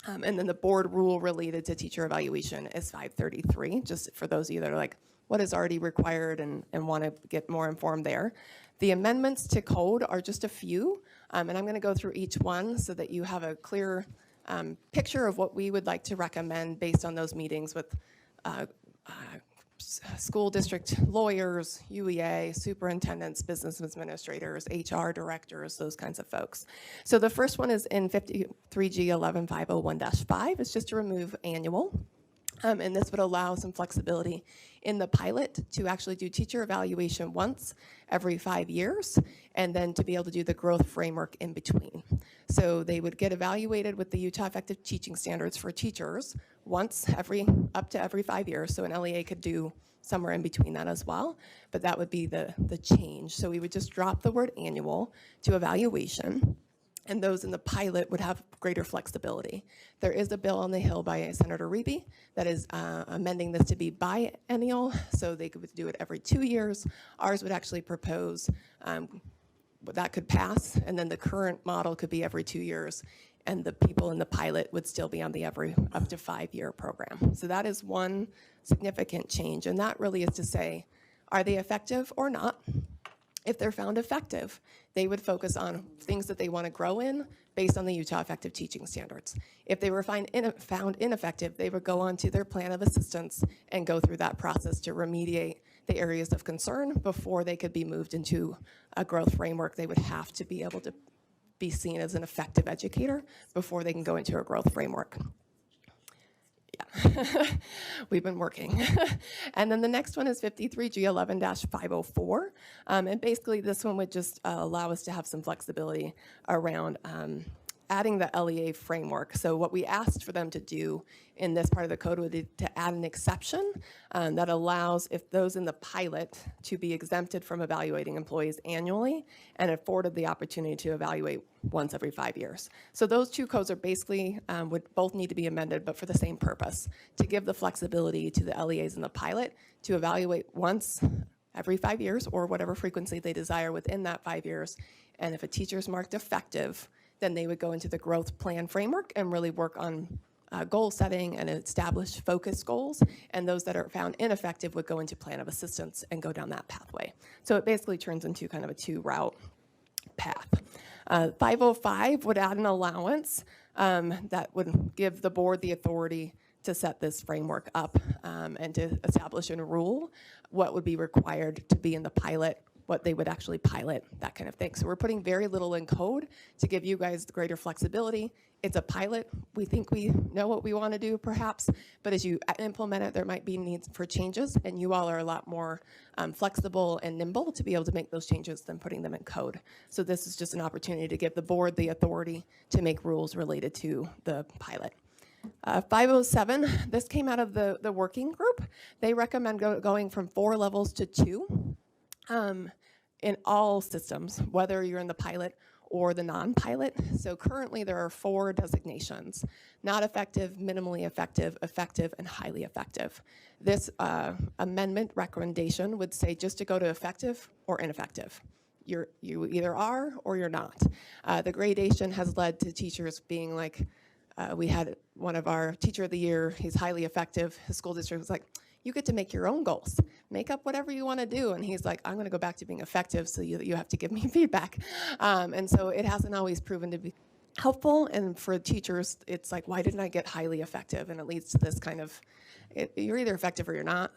S13: And then the board rule related to teacher evaluation is 533, just for those of you that are like, what is already required and want to get more informed there. The amendments to code are just a few, and I'm going to go through each one so that you have a clear picture of what we would like to recommend based on those meetings with school district lawyers, UEA, superintendents, business administrators, HR directors, those kinds of folks. So the first one is in 53G 11-501-5. It's just to remove annual. And this would allow some flexibility in the pilot to actually do teacher evaluation once every 5 years, and then to be able to do the growth framework in between. So they would get evaluated with the Utah Effective Teaching Standards for teachers once up to every 5 years. So an LEA could do somewhere in between that as well, but that would be the change. So we would just drop the word annual to evaluation, and those in the pilot would have greater flexibility. There is a bill on the Hill by Senator Reeby that is amending this to be biennial, so they could do it every 2 years. Ours would actually propose that could pass, and then the current model could be every 2 years, and the people in the pilot would still be on the every up to 5-year program. So that is one significant change, and that really is to say, are they effective or not? If they're found effective, they would focus on things that they want to grow in based on the Utah Effective Teaching Standards. If they were found ineffective, they would go on to their plan of assistance and go through that process to remediate the areas of concern before they could be moved into a growth framework. They would have to be able to be seen as an effective educator before they can go into a growth framework. Yeah, we've been working. And then the next one is 53G 11-504. And basically this one would just allow us to have some flexibility around adding the LEA framework. So what we asked for them to do in this part of the code would be to add an exception that allows if those in the pilot to be exempted from evaluating employees annually and afforded the opportunity to evaluate once every 5 years. So those two codes are basically, would both need to be amended, but for the same purpose, to give the flexibility to the LEAs in the pilot to evaluate once every 5 years or whatever frequency they desire within that 5 years. And if a teacher is marked effective, then they would go into the growth plan framework and really work on goal setting and establish focus goals. And those that are found ineffective would go into plan of assistance and go down that pathway. So it basically turns into kind of a 2-route path. 505 would add an allowance that would give the board the authority to set this framework up and to establish a rule what would be required to be in the pilot, what they would actually pilot, that kind of thing. So we're putting very little in code to give you guys greater flexibility. It's a pilot. We think we know what we want to do perhaps, but as you implement it, there might be needs for changes, and you all are a lot more flexible and nimble to be able to make those changes than putting them in code. So this is just an opportunity to give the board the authority to make rules related to the pilot. 507, this came out of the working group. They recommend going from 4 levels to 2. In all systems, whether you're in the pilot or the non-pilot. So currently there are 4 designations: not effective, minimally effective, effective, and highly effective. This amendment recommendation would say just to go to effective or ineffective. You either are or you're not. The gradation has led to teachers being like, we had one of our teacher of the year, he's highly effective. His school district was like, you get to make your own goals. Make up whatever you want to do. And he's like, I'm going to go back to being effective, so you have to give me feedback. And so it hasn't always proven to be helpful. And for teachers, it's like, why didn't I get highly effective? And it leads to this kind of, you're either effective or you're not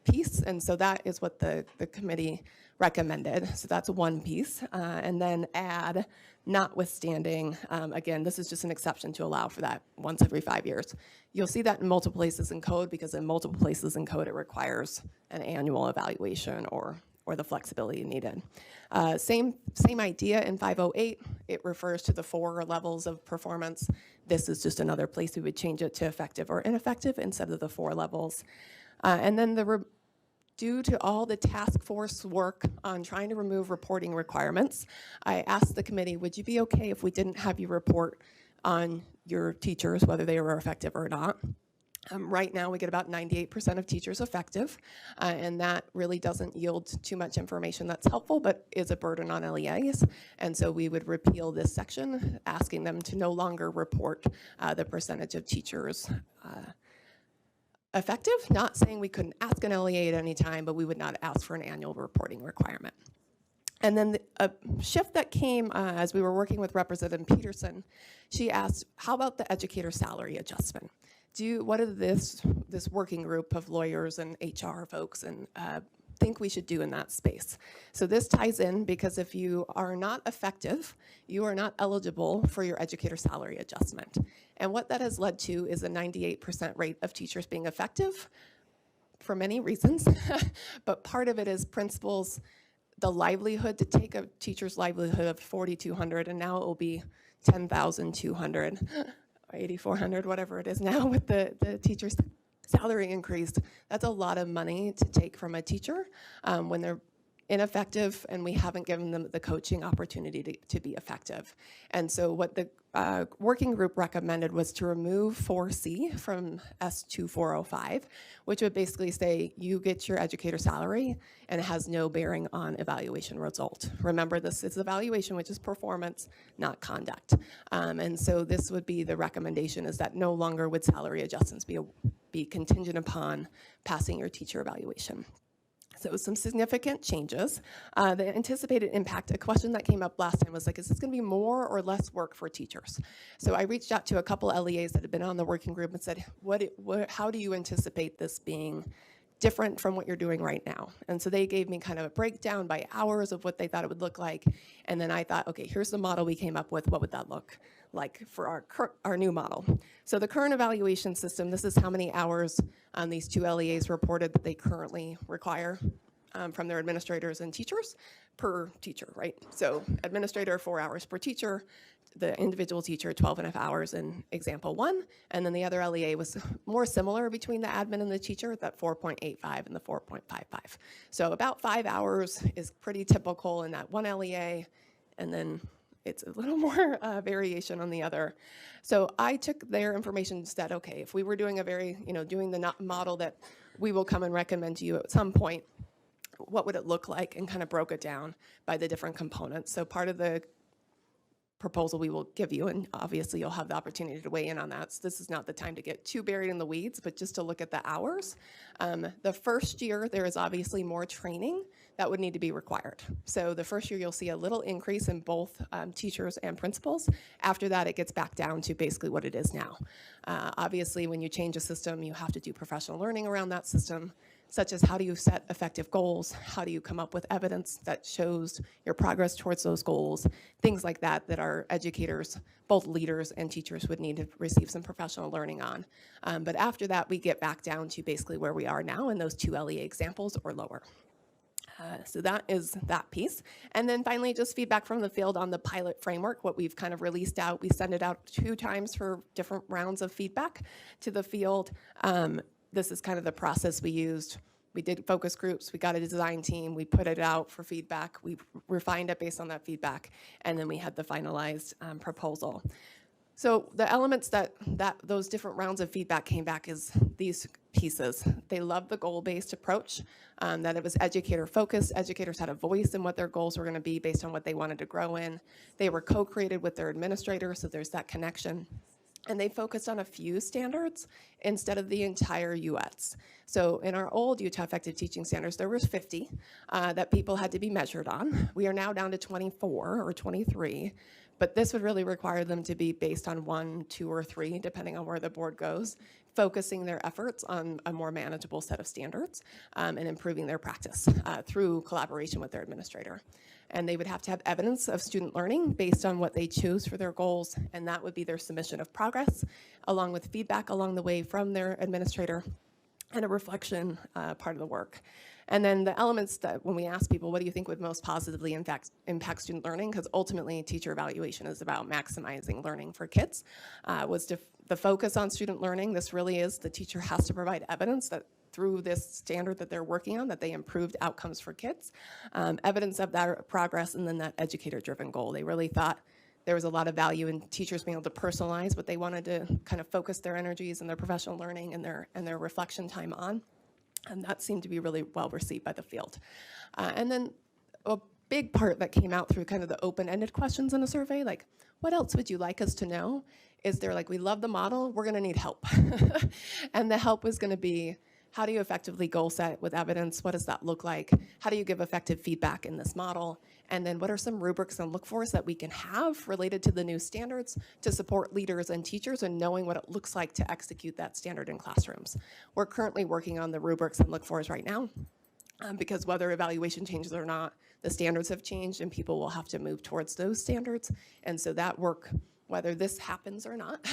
S13: piece. And so that is what the committee recommended. So that's one piece. And then add, notwithstanding, again, this is just an exception to allow for that once every 5 years. You'll see that in multiple places in code, because in multiple places in code, it requires an annual evaluation or the flexibility needed. Same idea in 508. It refers to the 4 levels of performance. This is just another place we would change it to effective or ineffective instead of the 4 levels. And then due to all the task force work on trying to remove reporting requirements, I asked the committee, would you be okay if we didn't have you report on your teachers, whether they were effective or not? Right now, we get about 98% of teachers effective, and that really doesn't yield too much information that's helpful, but is a burden on LEAs. And so we would repeal this section, asking them to no longer report the percentage of teachers effective. Not saying we couldn't ask an LEA at any time, but we would not ask for an annual reporting requirement. And then a shift that came as we were working with Representative Peterson, she asked, how about the educator salary adjustment? What do this working group of lawyers and HR folks and think we should do in that space? So this ties in because if you are not effective, you are not eligible for your educator salary adjustment. And what that has led to is a 98% rate of teachers being effective for many reasons, but part of it is principals, the livelihood, to take a teacher's livelihood of $4,200 and now it will be $10,200. 8,400, whatever it is now with the teacher's salary increased. That's a lot of money to take from a teacher when they're ineffective and we haven't given them the coaching opportunity to be effective. And so what the working group recommended was to remove 4C from S2405, which would basically say you get your educator salary and it has no bearing on evaluation result. Remember, this is evaluation, which is performance, not conduct. And so this would be the recommendation, is that no longer would salary adjustments be contingent upon passing your teacher evaluation. So some significant changes. The anticipated impact, a question that came up last time was like, is this gonna be more or less work for teachers? So I reached out to a couple LEAs that had been on the working group and said, how do you anticipate this being different from what you're doing right now? And so they gave me kind of a breakdown by hours of what they thought it would look like. And then I thought, okay, here's the model we came up with. What would that look like for our new model? So the current evaluation system, this is how many hours these 2 LEAs reported that they currently require from their administrators and teachers per teacher, right? So administrator, 4 hours per teacher, the individual teacher, 12.5 hours in example 1, and then the other LEA was more similar between the admin and the teacher, that 4.85 and the 4.55. So about 5 hours is pretty typical in that one LEA, and then it's a little more variation on the other. So I took their information and said, okay, if we were doing doing the model that we will come and recommend to you at some point, what would it look like, and kind of broke it down by the different components. So part of the proposal we will give you, and obviously you'll have the opportunity to weigh in on that. So this is not the time to get too buried in the weeds, but just to look at the hours. The first year, there is obviously more training that would need to be required. So the first year, you'll see a little increase in both teachers and principals. After that, it gets back down to basically what it is now. Obviously, when you change a system, you have to do professional learning around that system, such as how do you set effective goals? How do you come up with evidence that shows your progress towards those goals? Things like that that our educators, both leaders and teachers, would need to receive some professional learning on. But after that, we get back down to basically where we are now in those 2 LEA examples or lower. So that is that piece. And then finally, just feedback from the field on the pilot framework, what we've kind of released out. We send it out 2 times for different rounds of feedback to the field. This is kind of the process we used. We did focus groups, we got a design team, we put it out for feedback, we refined it based on that feedback, and then we had the finalized proposal. So the elements that those different rounds of feedback came back is these pieces. They loved the goal-based approach, that it was educator-focused. Educators had a voice in what their goals were gonna be based on what they wanted to grow in. They were co-created with their administrator, so there's that connection. And they focused on a few standards instead of the entire UX. So in our old Utah Effective Teaching Standards, there was 50 that people had to be measured on. We are now down to 24 or 23, But this would really require them to be based on 1, 2, or 3, depending on where the board goes, focusing their efforts on a more manageable set of standards and improving their practice through collaboration with their administrator. And they would have to have evidence of student learning based on what they chose for their goals, and that would be their submission of progress, along with feedback along the way from their administrator and a reflection part of the work. And then the elements that when we ask people, what do you think would most positively impact student learning? Because ultimately teacher evaluation is about maximizing learning for kids, was the focus on student learning. This really is the teacher has to provide evidence that through this standard that they're working on, that they improved outcomes for kids, evidence of that progress, and then that educator-driven goal. They really thought there was a lot of value in teachers being able to personalize what they wanted to kind of focus their energies and their professional learning and their reflection time on. And that seemed to be really well received by the field. And then a big part that came out through kind of the open-ended questions in a survey, like, what else would you like us to know? Is they're like, we love the model, we're gonna need help. And the help was gonna be, how do you effectively goal set with evidence? What does that look like? How do you give effective feedback in this model? And then what are some rubrics and look-fors that we can have related to the new standards to support leaders and teachers in knowing what it looks like to execute that standard in classrooms? We're currently working on the rubrics and look-fors right now because whether evaluation changes or not, the standards have changed and people will have to move towards those standards. And so that work, whether this happens or not,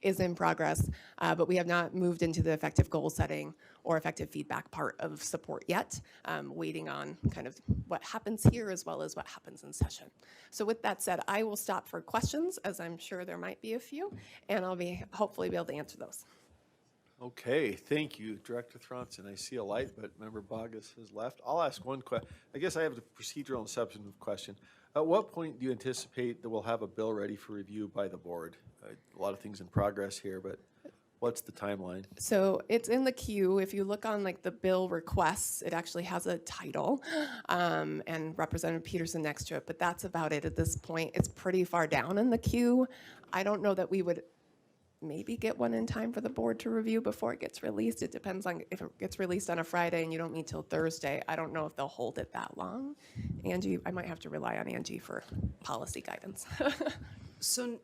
S13: is in progress, but we have not moved into the effective goal setting or effective feedback part of support yet, waiting on kind of what happens here as well as what happens in session. So with that said, I will stop for questions, as I'm sure there might be a few, and I'll hopefully be able to answer those.
S1: Okay, thank you, Director Thronson. I see a light, but Member Bogus has left. I'll ask one question. I guess I have a procedural and substantive question. At what point do you anticipate that we'll have a bill ready for review by the board? A lot of things in progress here, but what's the timeline?
S13: So it's in the queue. If you look on like the bill requests, it actually has a title and Representative Peterson next to it, but that's about it at this point. It's pretty far down in the queue. I don't know that we would maybe get one in time for the board to review before it gets released. It depends on if it gets released on a Friday and you don't meet till Thursday. I don't know if they'll hold it that long. Angie, I might have to rely on Angie for policy guidance.
S2: So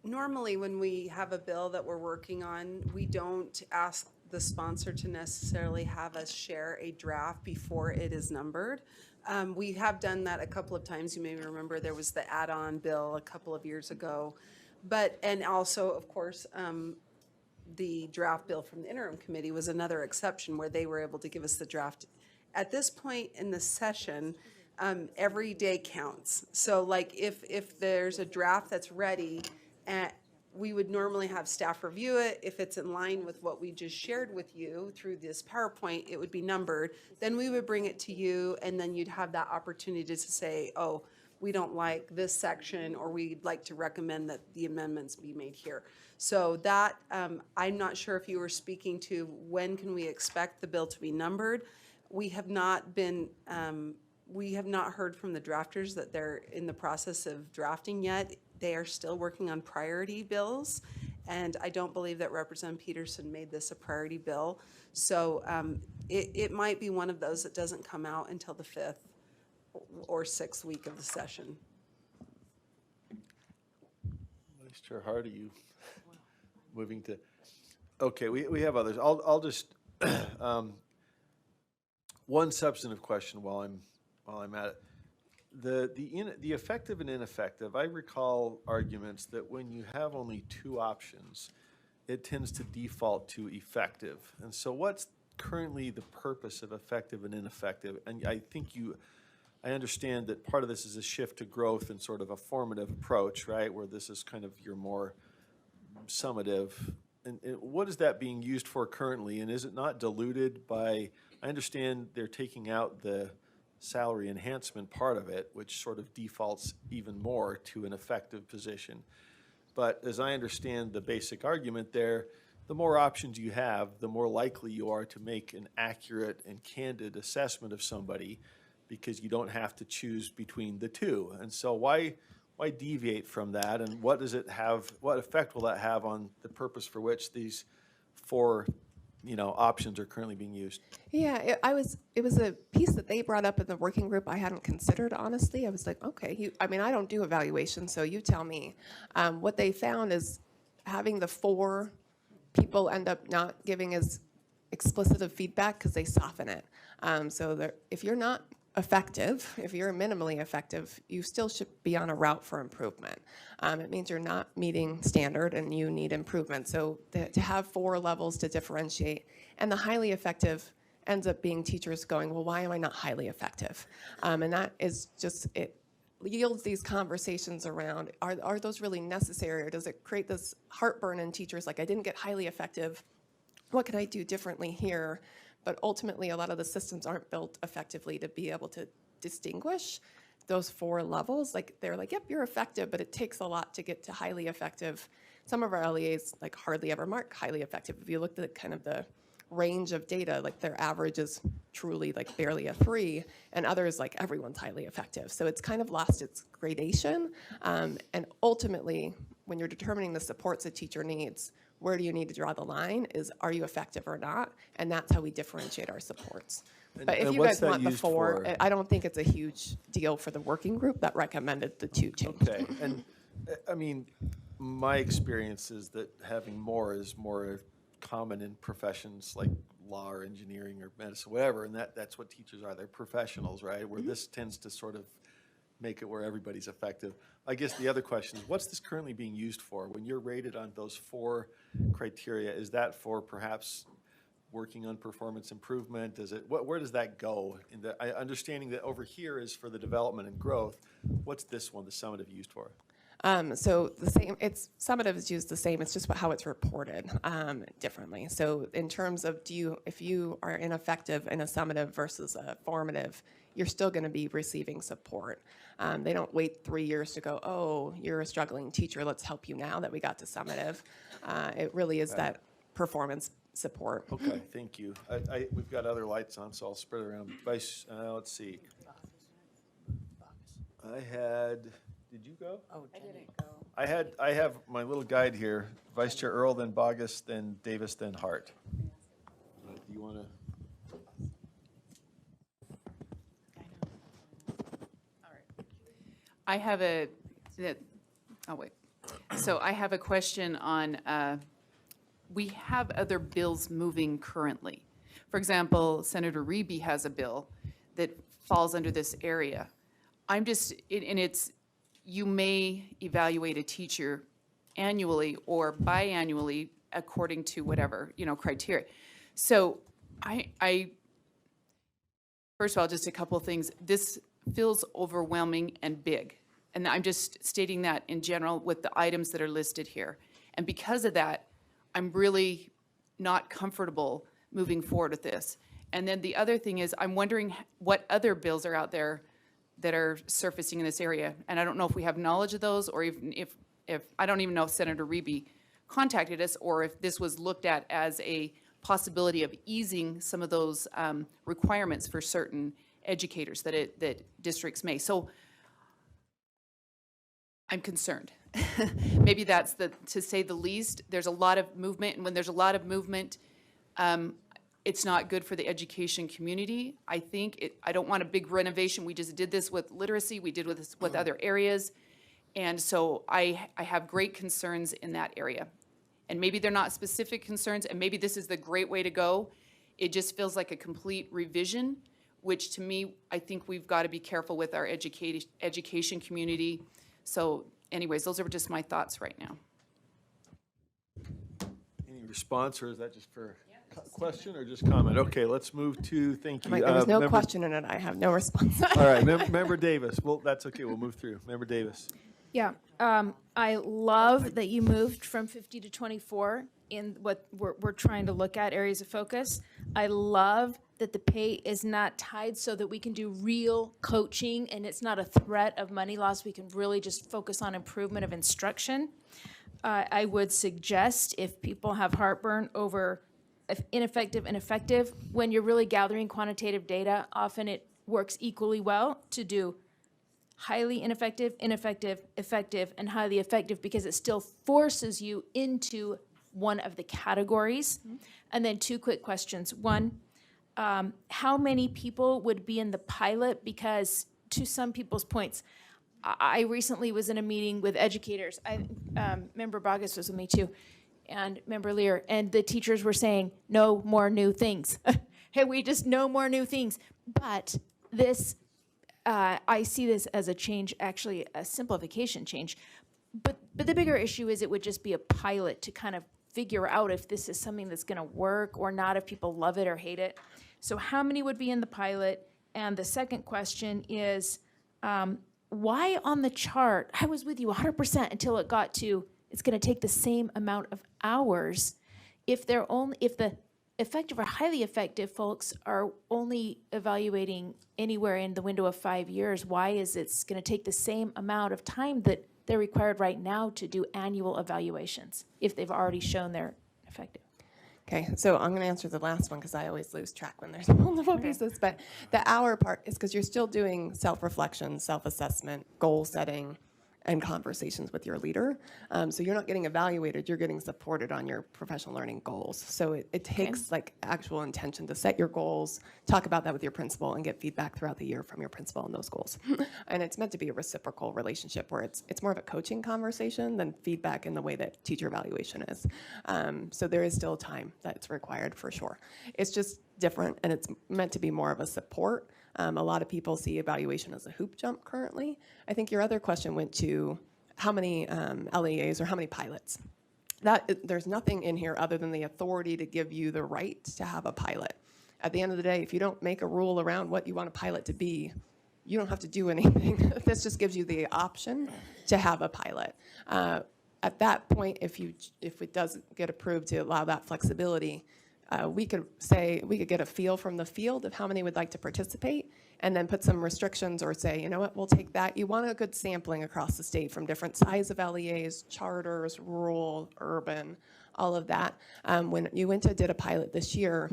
S2: normally when we have a bill that we're working on, we don't ask the sponsor to necessarily have us share a draft before it is numbered. We have done that a couple of times. You may remember there was the add-on bill a couple of years ago. But, and also, of course, the draft bill from the interim committee was another exception where they were able to give us the draft. At this point in the session, every day counts. So like if there's a draft that's ready, we would normally have staff review it. If it's in line with what we just shared with you through this PowerPoint, it would be numbered. Then we would bring it to you and then you'd have that opportunity to say, oh, we don't like this section, or we'd like to recommend that the amendments be made here. So that, I'm not sure if you were speaking to when can we expect the bill to be numbered. We have not been, we have not heard from the drafters that they're in the process of drafting yet. They are still working on priority bills, and I don't believe that Representative Peterson made this a priority bill. So it might be one of those that doesn't come out until the 5th or 6th week of the session.
S1: Mr. Hart, are you moving to? Okay, we have others. I'll just one substantive question while I'm at it. The effective and ineffective. I recall arguments that when you have only two options, it tends to default to effective. And so, what's currently the purpose of effective and ineffective? And I understand that part of this is a shift to growth and sort of a formative approach, right? Where this is kind of your more summative. And what is that being used for currently? And is it not diluted by, I understand they're taking out the salary enhancement part of it, which sort of defaults even more to an effective position. But as I understand the basic argument there, the more options you have, the more likely you are to make an accurate and candid assessment of somebody, because you don't have to choose between the two. And so why deviate from that, and what does it have, what effect will that have on the purpose for which these 4 options are currently being used?
S13: Yeah, it was a piece that they brought up in the working group I hadn't considered, honestly. I was like, okay, I mean, I don't do evaluation, so you tell me. What they found is having the 4 people end up not giving as explicit of feedback because they soften it. So if you're not effective, if you're minimally effective, you still should be on a route for improvement. It means you're not meeting standard and you need improvement. So to have 4 levels to differentiate, and the highly effective ends up being teachers going, well, why am I not highly effective? And that is just, it yields these conversations around, are those really necessary, or does it create this heartburn in teachers, like I didn't get highly effective, what can I do differently here? But ultimately, a lot of the systems aren't built effectively to be able to distinguish those 4 levels. Like they're like, yep, you're effective, but it takes a lot to get to highly effective. Some of our LEAs like hardly ever mark highly effective. If you look at kind of the range of data, like their average is truly like barely a 3, and others like everyone's highly effective. So it's kind of lost its gradation. And ultimately, when you're determining the supports a teacher needs, where do you need to draw the line is, are you effective or not? And that's how we differentiate our supports. But if
S1: and
S13: you
S1: what's
S13: guys
S1: that
S13: want the
S1: used
S13: 4,
S1: for?
S13: I don't think it's a huge deal for the working group that recommended the 2 changes.
S1: Okay, and I mean, my experience is that having more is more common in professions like law or engineering or medicine, whatever, and that's what teachers are. They're professionals, right? Where this tends to sort of make it where everybody's effective. I guess the other question is, what's this currently being used for? When you're rated on those 4 criteria, is that for perhaps working on performance improvement? Does it, where does that go? In the, understanding that over here is for the development and growth, what's this one, the summative, used for?
S13: So the same, summative is used the same, it's just how it's reported differently. So in terms of if you are ineffective in a summative versus a formative, you're still going to be receiving support. They don't wait 3 years to go, oh, you're a struggling teacher, let's help you now that we got to summative. It really is that performance support.
S1: Okay, thank you. We've got other lights on, so I'll spread around. Vice, let's see. Did you go?
S3: Oh, Jenny.
S1: I have my little guide here, Vice Chair Earl, then Bogus, then Davis, then Hart. Do you want to?
S11: I have I have a question on, we have other bills moving currently. For example, Senator Reby has a bill that falls under this area. And it's, you may evaluate a teacher annually or biannually according to whatever, criteria. So first of all, just a couple of things. This feels overwhelming and big. And I'm just stating that in general with the items that are listed here. And because of that, I'm really not comfortable moving forward with this. And then the other thing is, I'm wondering what other bills are out there that are surfacing in this area. And I don't know if we have knowledge of those, or even if I don't even know if Senator Reby contacted us, or if this was looked at as a possibility of easing some of those requirements for certain educators that districts may. So I'm concerned. Maybe that's to say the least. There's a lot of movement, and when there's a lot of movement, it's not good for the education community. I think I don't want a big renovation. We just did this with literacy. We did this with other areas. And so I have great concerns in that area. And maybe they're not specific concerns, and maybe this is the great way to go. It just feels like a complete revision, which to me, I think we've got to be careful with our education community. So anyways, those are just my thoughts right now.
S1: Any response, or is that just for question or just comment? Okay, let's move to, thank you.
S13: There was no
S1: Member-
S13: question in it, I have no response.
S1: All right, Member Davis. Well, that's okay, we'll move through. Member Davis.
S6: Yeah, I love that you moved from 50 to 24 in what we're trying to look at, areas of focus. I love that the pay is not tied so that we can do real coaching and it's not a threat of money loss. We can really just focus on improvement of instruction. I would suggest, if people have heartburn over ineffective and effective, when you're really gathering quantitative data, often it works equally well to do highly ineffective, ineffective, effective, and highly effective, because it still forces you into one of the categories. And then two quick questions. One, how many people would be in the pilot? Because to some people's points, I recently was in a meeting with educators. Member Bogus was with me too, and Member Lear, and the teachers were saying, no more new things. Hey, we just no more new things. But this, I see this as a change, actually a simplification change. But the bigger issue is it would just be a pilot to kind of figure out if this is something that's gonna work or not, if people love it or hate it. So how many would be in the pilot? And the second question is, why on the chart, I was with you 100% until it got to, it's gonna take the same amount of hours. If the effective or highly effective folks are only evaluating anywhere in the window of 5 years, why is it's gonna take the same amount of time that they're required right now to do annual evaluations if they've already shown they're effective?
S13: Okay, so I'm going to answer the last one because I always lose track when there's multiple pieces. But the hour part is because you're still doing self-reflection, self-assessment, goal setting, and conversations with your leader. So you're not getting evaluated, you're getting supported on your professional learning goals. So it takes like actual intention to set your goals, talk about that with your principal, and get feedback throughout the year from your principal on those goals. And it's meant to be a reciprocal relationship where it's more of a coaching conversation than feedback in the way that teacher evaluation is. So there is still time that's required for sure. It's just different, and it's meant to be more of a support. A lot of people see evaluation as a hoop jump currently. I think your other question went to how many LEAs or how many pilots. There's nothing in here other than the authority to give you the right to have a pilot. At the end of the day, if you don't make a rule around what you want a pilot to be, you don't have to do anything. This just gives you the option to have a pilot. At that point, if it does get approved to allow that flexibility, we could get a feel from the field of how many would like to participate, and then put some restrictions or say, you know what, we'll take that. You want a good sampling across the state from different size of LEAs, charters, rural, urban, all of that. When Uinta did a pilot this year,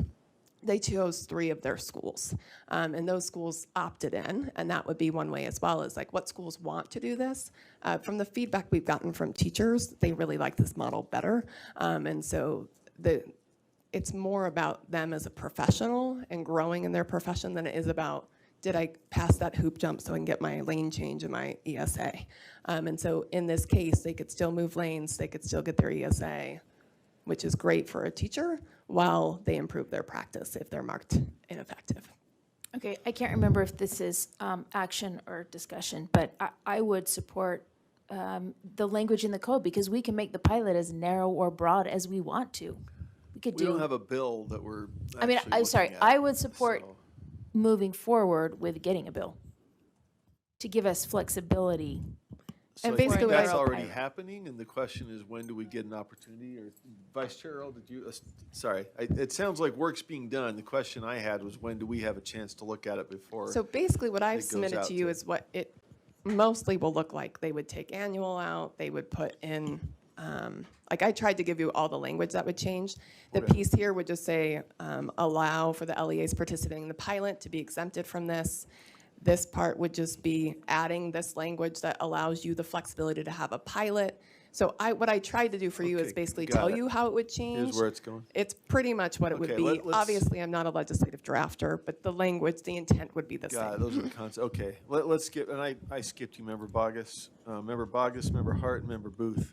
S13: they chose 3 of their schools, and those schools opted in, and that would be one way as well, as like what schools want to do this. From the feedback we've gotten from teachers, they really like this model better, and so it's more about them as a professional and growing in their profession than it is about, did I pass that hoop jump so I can get my lane change in my ESA? And so in this case, they could still move lanes, they could still get their ESA, which is great for a teacher, while they improve their practice if they're marked ineffective.
S6: Okay, I can't remember if this is action or discussion, but I would support the language in the code, because we can make the pilot as narrow or broad as we want to. We
S1: don't have a bill that we're
S6: I mean,
S1: actually
S6: I'm sorry,
S1: looking at,
S6: I would support
S1: so-
S6: moving forward with getting a bill to give us flexibility.
S1: So
S13: And
S1: I
S13: basically
S1: think
S13: what I
S1: that's
S13: wrote-
S1: already happening, and the question is, when do we get an opportunity? Or Vice Chair Earl, did you, sorry, it sounds like work's being done. The question I had was, when do we have a chance to look at it before?
S13: So basically what I've
S1: it goes
S13: submitted
S1: out
S13: to you
S1: to-
S13: is what it mostly will look like. They would take annual out, they would put in, like I tried to give you all the language that would change. The piece here would just say, allow for the LEAs participating in the pilot to be exempted from this. This part would just be adding this language that allows you the flexibility to have a pilot. So what I tried to do for you is
S1: Okay,
S13: basically
S1: got
S13: tell
S1: it.
S13: you how it would change.
S1: Here's where it's going.
S13: It's pretty much what it would
S1: Okay,
S13: be.
S1: let's-
S13: Obviously, I'm not a legislative drafter, but the language, the intent would be the
S1: Got it,
S13: same.
S1: those are the concepts. Okay, let's skip, and I skipped you, Member Bogus, Member Hart, and Member Booth.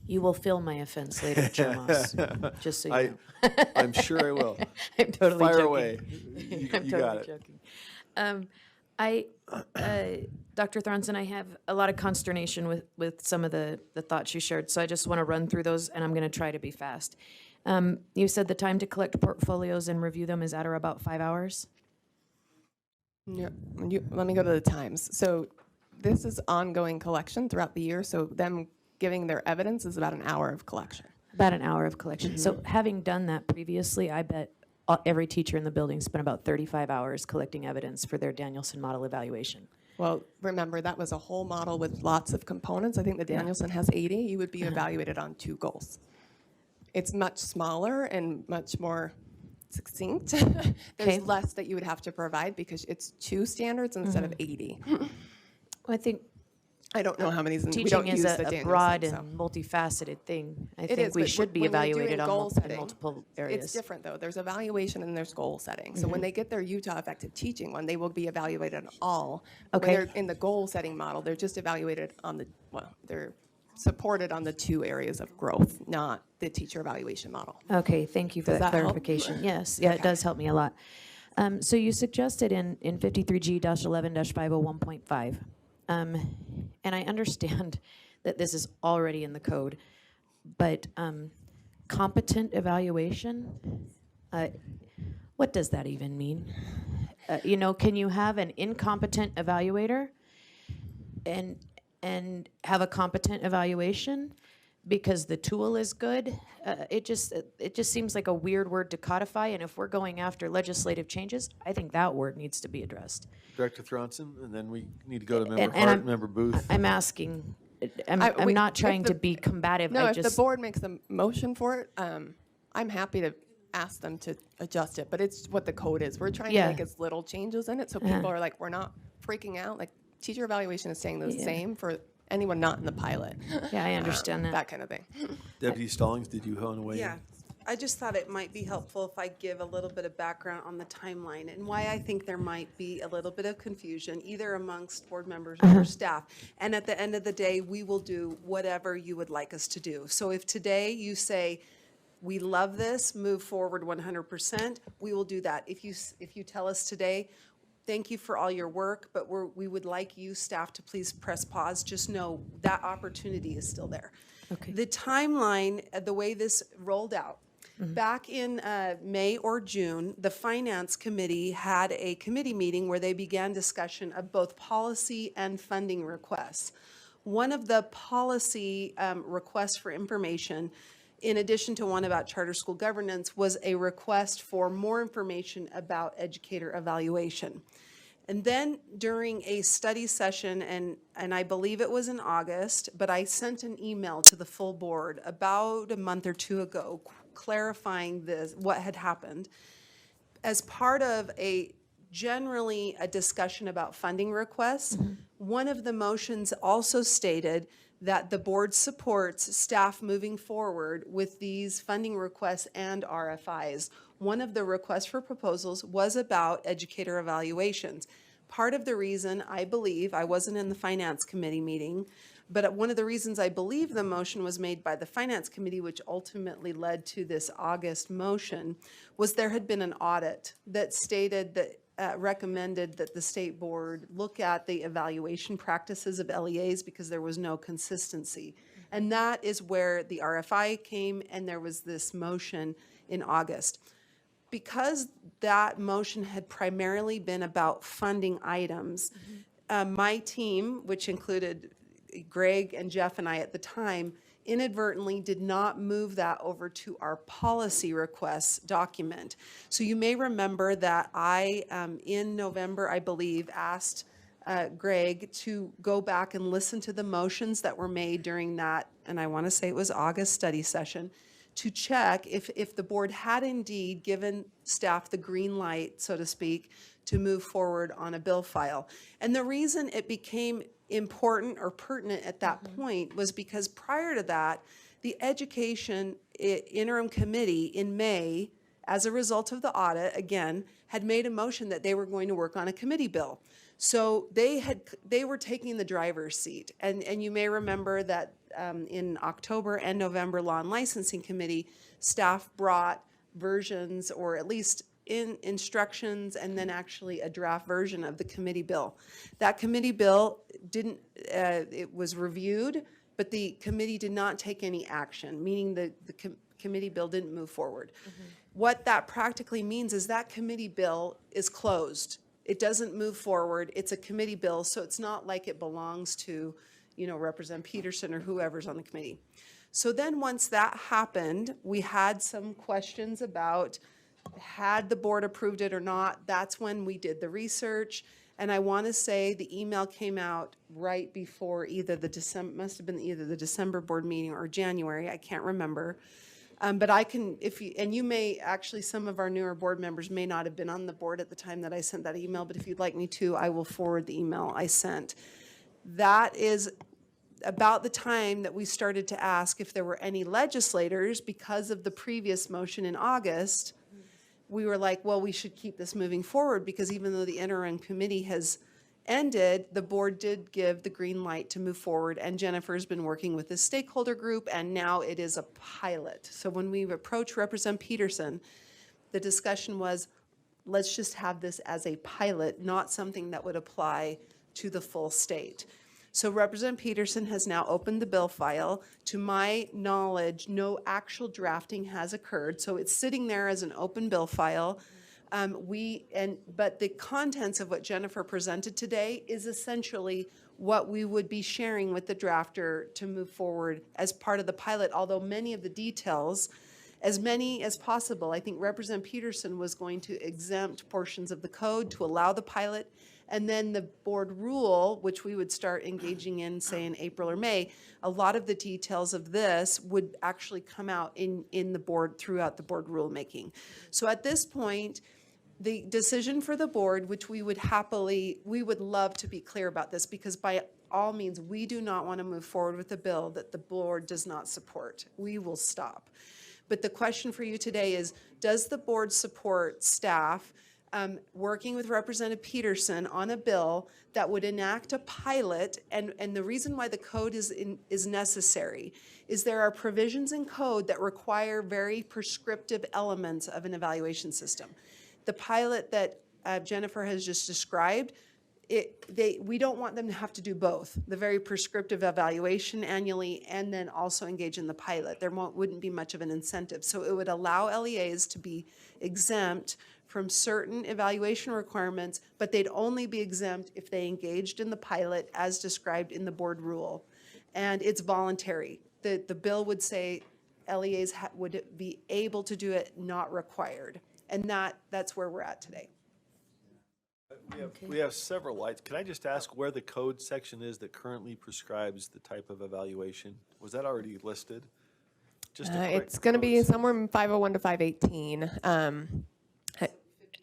S6: You will feel my offense later, Chair Moss, just so you know.
S1: I'm sure I will.
S6: I'm totally
S1: Fire
S6: joking.
S1: away. You
S6: I'm
S1: got
S6: totally
S1: it.
S6: joking. Dr. Thronson, I have a lot of consternation with some of the thoughts you shared, so I just want to run through those, and I'm going to try to be fast. You said the time to collect portfolios and review them is at or about 5 hours?
S13: Yeah, let me go to the times. So this is ongoing collection throughout the year, so them giving their evidence is about an hour of collection.
S6: About an hour of collection. So having done that previously, I bet every teacher in the building spent about 35 hours collecting evidence for their Danielson model evaluation.
S13: Well, remember, that was a whole model with lots of components. I think the Danielson has 80. You would be evaluated on 2 goals. It's much smaller and much more succinct. There's
S6: Okay.
S13: less that you would have to provide because it's 2 standards instead of 80.
S6: I think
S13: I don't know how many, we don't
S6: Teaching
S13: use
S6: is
S13: the
S6: a
S13: Daniels
S6: broad
S13: thing, so.
S6: and multifaceted thing. I
S13: It
S6: think
S13: is,
S6: we
S13: but
S6: should be
S13: when you're
S6: evaluated
S13: doing
S6: on
S13: goal setting,
S6: multiple
S13: It's
S6: areas.
S13: different, though. There's evaluation and there's goal setting. So when they get their Utah Effective Teaching one, they will be evaluated on all. But when
S6: Okay.
S13: they're in the goal setting model, they're just evaluated on the, well, they're supported on the 2 areas of growth, not the teacher evaluation model.
S6: Okay, thank you for
S13: Does
S6: that
S13: that help?
S6: clarification. Yes, yeah, it does help me a lot. So you suggested in 53G-11-501.5, and I understand that this is already in the code, but competent evaluation, what does that even mean? You know, can you have an incompetent evaluator and have a competent evaluation because the tool is good? It just seems like a weird word to codify, and if we're going after legislative changes, I think that word needs to be addressed.
S1: Director Thronson, and then we need to go to Member
S6: And
S1: Hart,
S6: I'm-
S1: Member Booth.
S6: I'm asking, I'm
S13: We-
S6: not
S13: if
S6: trying
S13: the-
S6: to be combative,
S13: No,
S6: I
S13: if the
S6: just,
S13: board makes a motion for it, I'm happy to ask them to adjust it, but it's what the code is. We're trying to
S6: Yeah.
S13: make as little changes in it, so people are like, we're not freaking out. Like, teacher evaluation is staying the same for anyone not in the pilot.
S6: yeah, I understand that.
S13: That kind of thing.
S1: Deputy Stallings, did you want to weigh in?
S2: Yeah, I just thought it might be helpful if I give a little bit of background on the timeline and why I think there might be a little bit of confusion, either amongst board members or staff. And at the end of the day, we will do whatever you would like us to do. So if today you say, we love this, move forward 100%, we will do that. If you tell us today, thank you for all your work, but we would like you, staff, to please press pause, just know that opportunity is still there.
S6: Okay.
S2: The timeline, the way this rolled out, back in May or June, the Finance Committee had a committee meeting where they began discussion of both policy and funding requests. One of the policy requests for information, in addition to one about charter school governance, was a request for more information about educator evaluation. And then during a study session, and I believe it was in August, but I sent an email to the full board about a month or 2 ago clarifying this, what had happened. As part of generally a discussion about funding requests, one of the motions also stated that the board supports staff moving forward with these funding requests and RFIs. One of the requests for proposals was about educator evaluations. Part of the reason I believe, I wasn't in the Finance Committee meeting, but one of the reasons I believe the motion was made by the Finance Committee, which ultimately led to this August motion, was there had been an audit that stated that recommended that the state board look at the evaluation practices of LEAs because there was no consistency. And that is where the RFI came, and there was this motion in August. Because that motion had primarily been about funding items, my team, which included Greg and Jeff and I at the time, inadvertently did not move that over to our policy requests document. So you may remember that I, in November, I believe, asked Greg to go back and listen to the motions that were made during that, and I want to say it was August study session, to check if the board had indeed given staff the green light, so to speak, to move forward on a bill file. And the reason it became important or pertinent at that point was because prior to that, the Education Interim Committee in May, as a result of the audit, again, had made a motion that they were going to work on a committee bill. So they were taking the driver's seat. And you may remember that in October and November, Law and Licensing Committee, staff brought versions, or at least instructions, and then actually a draft version of the committee bill. That committee bill didn't, it was reviewed, but the committee did not take any action, meaning the committee bill didn't move forward. What that practically means is that committee bill is closed. It doesn't move forward. It's a committee bill, so it's not like it belongs to, Representative Peterson or whoever's on the committee. So then once that happened, we had some questions about had the board approved it or not. That's when we did the research. And I want to say the email came out right before either must have been either the December board meeting or January. I can't remember. But I can, and you may, actually, some of our newer board members may not have been on the board at the time that I sent that email, but if you'd like me to, I will forward the email I sent. That is about the time that we started to ask if there were any legislators, because of the previous motion in August. We were like, well, we should keep this moving forward, because even though the interim committee has ended, the board did give the green light to move forward, and Jennifer's been working with this stakeholder group, and now it is a pilot. So when we approached Representative Peterson, the discussion was, let's just have this as a pilot, not something that would apply to the full state. So Representative Peterson has now opened the bill file. To my knowledge, no actual drafting has occurred, so it's sitting there as an open bill file. But the contents of what Jennifer presented today is essentially what we would be sharing with the drafter to move forward as part of the pilot, although many of the details, as many as possible, I think Representative Peterson was going to exempt portions of the code to allow the pilot, and then the board rule, which we would start engaging in, say, in April or May. A lot of the details of this would actually come out in the board, throughout the board rulemaking. So at this point, the decision for the board, which we would love to be clear about this, because by all means, we do not want to move forward with a bill that the board does not support. We will stop. But the question for you today is, does the board support staff working with Representative Peterson on a bill that would enact a pilot? And the reason why the code is necessary is there are provisions in code that require very prescriptive elements of an evaluation system. The pilot that Jennifer has just described, we don't want them to have to do both, the very prescriptive evaluation annually and then also engage in the pilot. There wouldn't be much of an incentive. So it would allow LEAs to be exempt from certain evaluation requirements, but they'd only be exempt if they engaged in the pilot as described in the board rule. And it's voluntary. The bill would say LEAs would be able to do it, not required. And that's where we're at today.
S1: We have several lights. Can I just ask where the code section is that currently prescribes the type of evaluation? Was that already listed? Just a quick
S13: It's going to be
S1: code
S13: somewhere in 501 to 518.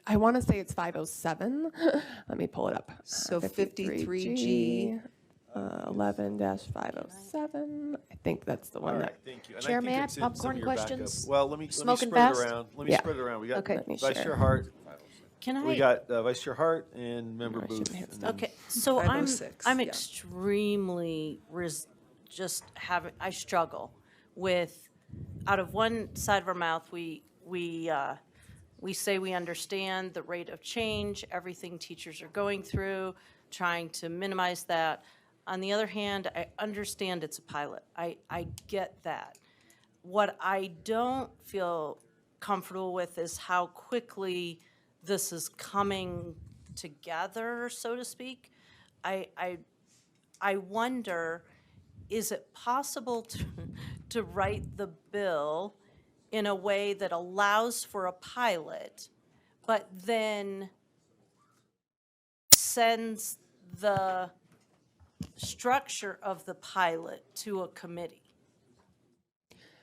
S13: I want to say it's 507. Let me pull it up.
S2: So 53G.
S13: 11-507. I think that's the one
S1: All
S13: that.
S1: right, thank you. And
S6: Chair,
S1: think
S6: may I have
S1: it's in some of
S6: popcorn
S1: your backup.
S6: questions?
S1: Well, let me
S6: Smoking
S1: spread
S6: fast?
S1: it around. Let me
S13: Yeah.
S1: spread it around. We got
S6: Okay.
S13: Let me
S1: Vice
S13: share.
S1: Chair Hart.
S3: Can
S1: We
S3: I,
S1: got Vice Chair Hart and Member
S13: I shouldn't
S1: Booth.
S13: have
S1: and then-
S3: okay, so I'm
S2: 506,
S3: I'm
S2: yeah.
S3: extremely I struggle with, out of one side of our mouth, we say we understand the rate of change, everything teachers are going through, trying to minimize that. On the other hand, I understand it's a pilot. I get that. What I don't feel comfortable with is how quickly this is coming together, so to speak. I wonder, is it possible to write the bill in a way that allows for a pilot, but then sends the structure of the pilot to a committee?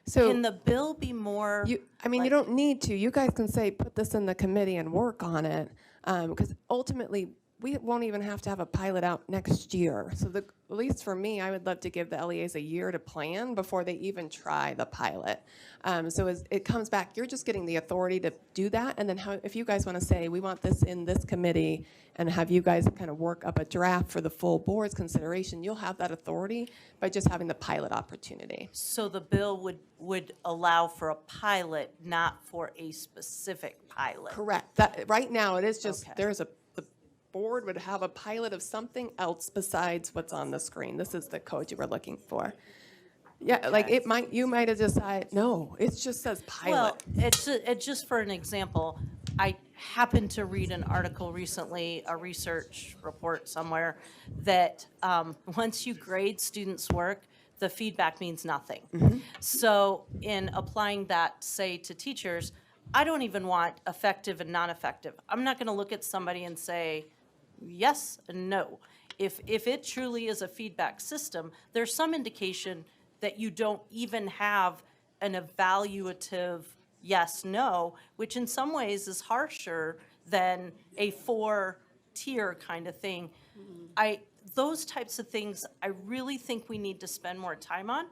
S13: So
S3: Can the bill be more?
S13: you don't need to. You guys can say, put this in the committee and work on it. Because ultimately, we won't even have to have a pilot out next year. So at least for me, I would love to give the LEAs a year to plan before they even try the pilot. So as it comes back, you're just getting the authority to do that. And then if you guys want to say, we want this in this committee and have you guys kind of work up a draft for the full board's consideration, you'll have that authority by just having the pilot opportunity.
S3: So the bill would allow for a pilot, not for a specific pilot?
S13: Correct. That, right now, it is just,
S3: Okay.
S13: the board would have a pilot of something else besides what's on the screen. This is the code you were looking for. Yeah, like you might have decided, no, it just says
S3: Well,
S13: pilot.
S3: it's just for an example, I happened to read an article recently, a research report somewhere, that once you grade students' work, the feedback means nothing. So in applying that, say, to teachers, I don't even want effective and non-effective. I'm not going to look at somebody and say, yes and no. If it truly is a feedback system, there's some indication that you don't even have an evaluative yes, no, which in some ways is harsher than a 4 tier kind of thing. Those types of things, I really think we need to spend more time on.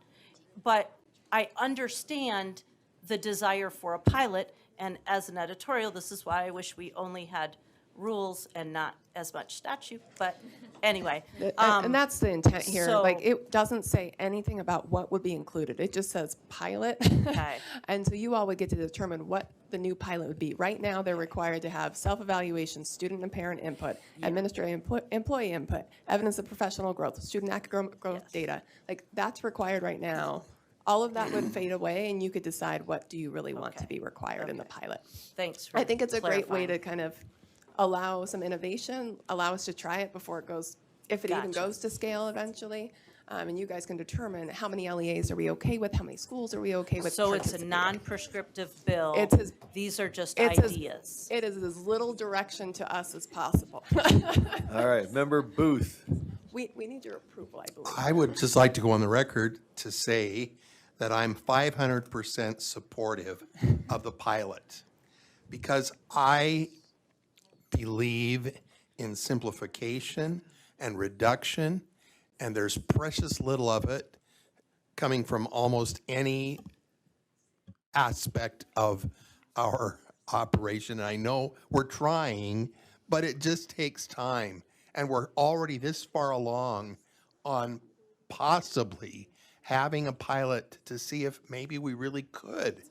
S3: But I understand the desire for a pilot, and as an editorial, this is why I wish we only had rules and not as much statute, but anyway.
S13: And that's the intent here. Like,
S3: so-
S13: it doesn't say anything about what would be included. It just says pilot.
S3: Okay.
S13: And so you all would get to determine what the new pilot would be. Right now, they're required to have self-evaluation, student and parent input, administrative employee input, evidence of professional growth, student academic growth data. Like, that's required right now. All of that would fade away, and you could decide what do you really want to be required in the pilot.
S3: Thanks for
S13: I think it's a great way
S3: clarifying.
S13: to kind of allow some innovation, allow us to try it before it goes, if it even
S3: Gotcha.
S13: goes to scale eventually. And you guys can determine how many LEAs are we okay with, how many schools are we okay with
S3: So it's a
S13: participating.
S3: non-prescriptive bill.
S13: It's as-
S3: These are just
S13: It's as-
S3: ideas.
S13: It is as little direction to us as possible.
S1: All right, Member Booth.
S13: We need your approval, I believe.
S14: I would just like to go on the record to say that I'm 500% supportive of the pilot because I believe in simplification and reduction, and there's precious little of it coming from almost any aspect of our operation. I know we're trying, but it just takes time. And we're already this far along on possibly having a pilot to see if maybe we really could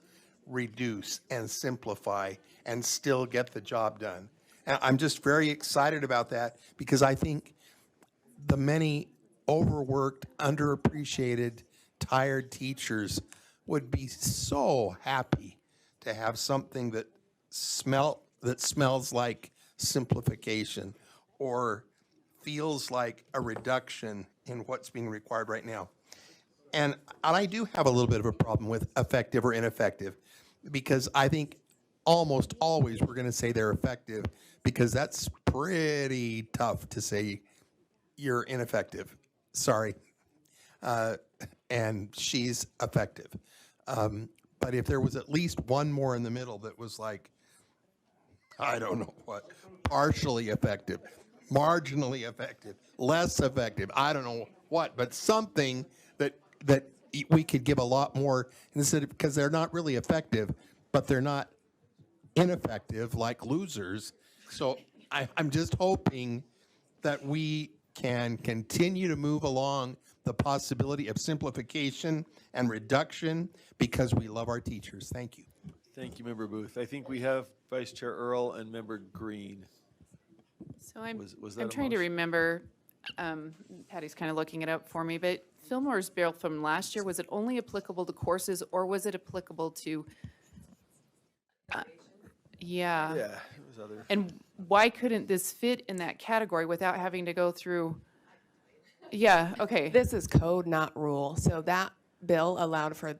S14: reduce and simplify and still get the job done. And I'm just very excited about that because I think the many overworked, underappreciated, tired teachers would be so happy to have something that smells like simplification or feels like a reduction in what's being required right now. And I do have a little bit of a problem with effective or ineffective because I think almost always we're going to say they're effective because that's pretty tough to say you're ineffective. Sorry. And she's effective. But if there was at least one more in the middle that was like, I don't know what, partially effective, marginally effective, less effective, I don't know what, but something that we could give a lot more instead of, because they're not really effective, but they're not ineffective like losers. So I'm just hoping that we can continue to move along the possibility of simplification and reduction because we love our teachers. Thank you.
S1: Thank you, Member Booth. I think we have Vice Chair Earl and Member Green.
S11: So I'm
S1: Was that
S11: I'm
S1: a
S11: trying to
S1: motion?
S11: remember, Patty's kind of looking it up for me, but Fillmore's bill from last year, was it only applicable to courses or was it applicable to? Yeah.
S1: Yeah, it was other.
S11: And why couldn't this fit in that category without having to go through? Yeah, okay.
S13: This is code, not rule. So that bill allowed for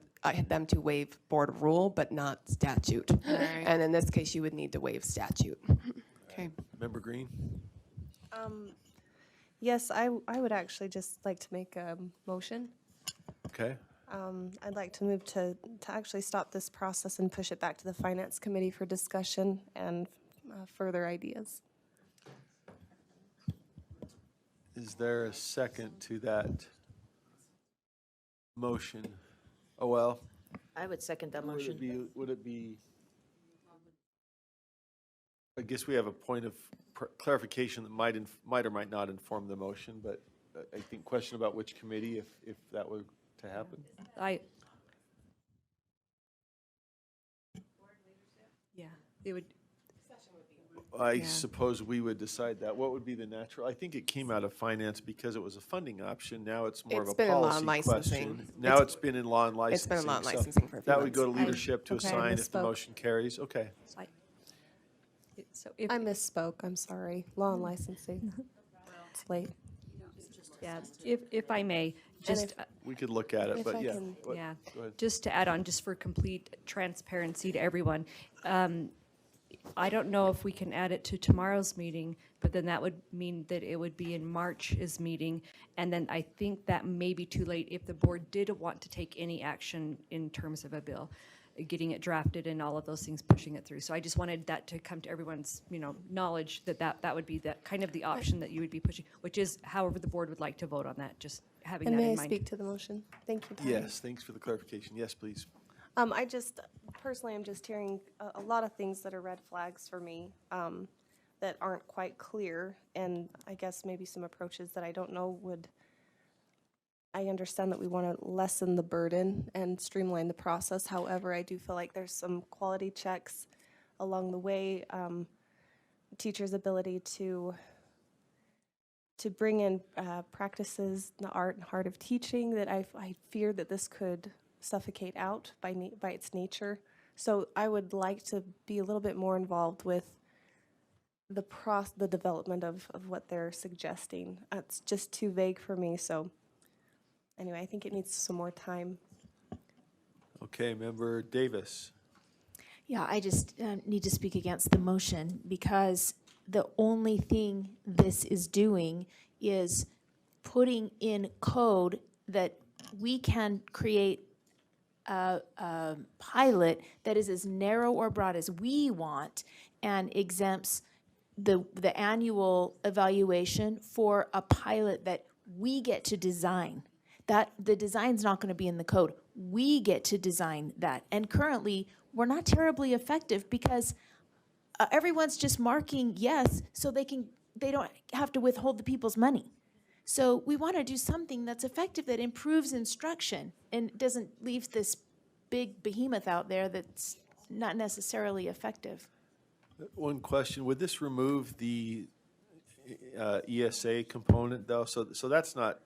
S13: them to waive board rule, but not statute.
S11: right.
S13: And in this case, you would need to waive statute.
S11: Okay.
S1: Member Green?
S15: Yes, I would actually just like to make a motion.
S1: Okay.
S15: I'd like to move to actually stop this process and push it back to the Finance Committee for discussion and further ideas.
S1: Is there a second to that motion? Oh, well.
S6: I would second that
S1: Would
S6: motion.
S1: it be, I guess we have a point of clarification that might or might not inform the motion, but I think question about which committee, if that were to happen.
S8: Yeah, it would,
S1: I suppose we would decide that. What would be the natural? I think it came out of finance because it was a funding option. Now it's more of
S13: It's
S1: a
S13: been in law
S1: policy
S13: and licensing.
S1: question. Now it's been in law and licensing.
S13: It's been in law and
S1: so
S13: licensing for a few
S1: that would go to
S13: months.
S1: leadership to
S15: Okay, I
S1: assign if the
S15: misspoke.
S1: motion carries. Okay.
S8: so if,
S15: I misspoke, I'm sorry. Law and licensing. It's late.
S8: yeah, if I may, just,
S1: We could look at it,
S15: If
S1: but
S15: I
S1: yeah.
S15: can-
S8: yeah,
S1: Go ahead.
S8: just to add on, just for complete transparency to everyone, I don't know if we can add it to tomorrow's meeting, but then that would mean that it would be in March's meeting. And then I think that may be too late if the board did want to take any action in terms of a bill. getting it drafted and all of those things, pushing it through. So I just wanted that to come to everyone's, knowledge that would be that kind of the option that you would be pushing, which is however the board would like to vote on that, just having
S15: And
S8: that
S15: may I
S8: in mind.
S15: speak to the motion? Thank you, Patty.
S1: Yes, thanks for the clarification. Yes, please.
S15: I just, personally, I'm just hearing a lot of things that are red flags for me, that aren't quite clear, and I guess maybe some approaches that I don't know would, I understand that we want to lessen the burden and streamline the process. However, I do feel like there's some quality checks along the way, teachers' ability to bring in practices, the art and heart of teaching that I fear that this could suffocate out by its nature. So I would like to be a little bit more involved with the development of what they're suggesting. It's just too vague for me, so anyway, I think it needs some more time.
S1: Okay, Member Davis.
S6: Yeah, I just need to speak against the motion because the only thing this is doing is putting in code that we can create a pilot that is as narrow or broad as we want and exempts the annual evaluation for a pilot that we get to design. That the design's not going to be in the code. We get to design that. And currently, we're not terribly effective because everyone's just marking yes so they don't have to withhold the people's money. So we want to do something that's effective, that improves instruction and doesn't leave this big behemoth out there that's not necessarily effective.
S1: One question, would this remove the ESA component though? So that's not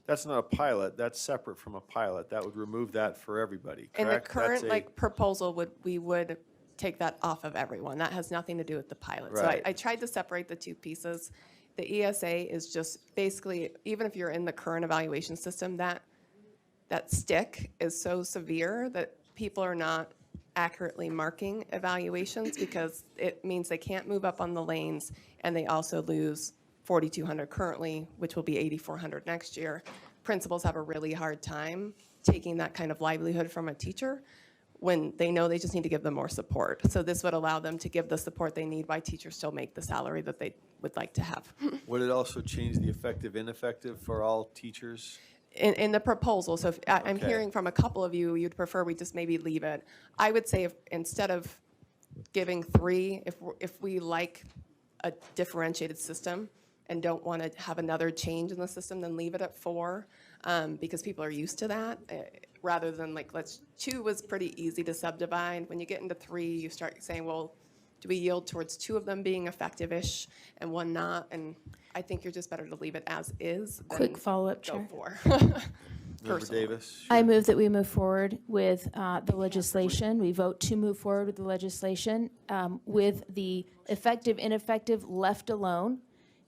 S1: a pilot, that's separate from a pilot. That would remove that for everybody, correct?
S13: In the current
S1: That's
S13: proposal, we would take that off of everyone. That has nothing to do with the pilot. So
S1: Right.
S13: I tried to separate the two pieces. The ESA is just basically, even if you're in the current evaluation system, that stick is so severe that people are not accurately marking evaluations because it means they can't move up on the lanes, and they also lose 4,200 currently, which will be 8,400 next year. Principals have a really hard time taking that kind of livelihood from a teacher when they know they just need to give them more support. So this would allow them to give the support they need while teachers still make the salary that they would like to have.
S1: Would it also change the effective, ineffective for all teachers?
S13: In the proposal, so if, I'm
S1: Okay.
S13: hearing from a couple of you, you'd prefer we just maybe leave it. I would say if, instead of giving 3, if we like a differentiated system and don't want to have another change in the system, then leave it at 4, because people are used to that, rather than 2 was pretty easy to subdivide. When you get into 3, you start saying, well, do we yield towards 2 of them being effective-ish and 1 not? And I think you're just better to leave it as is.
S6: Quick
S13: than
S6: follow-up,
S13: go
S6: Chair.
S13: 4.
S1: Member
S13: Personally.
S1: Davis?
S6: I move that we move forward with the legislation. We vote to move forward with the legislation with the effective, ineffective left alone.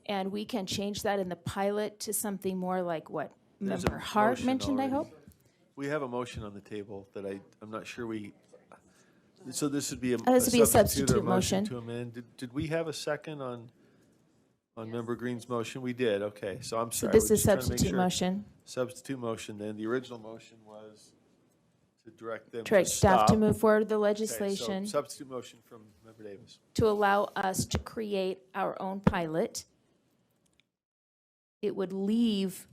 S6: And we can change that in the pilot to something more like what
S1: There's a
S6: Member Hart
S1: motion
S6: mentioned, I
S1: already.
S6: hope?
S1: We have a motion on the table that I'm not sure so this would be a
S6: this would be a
S1: or
S6: substitute motion.
S1: to amend. Did we have a second on Member Green's motion? We did, okay, so I'm
S6: So
S1: sorry.
S6: this
S1: we're
S6: is
S1: just trying to make
S6: substitute
S1: sure.
S6: motion.
S1: Substitute motion, then. The original motion was to direct them to
S6: Direct staff to
S1: stop.
S6: move forward with the
S1: Okay, so
S6: legislation
S1: substitute motion from Member Davis.
S6: to allow us to create our own pilot. It would leave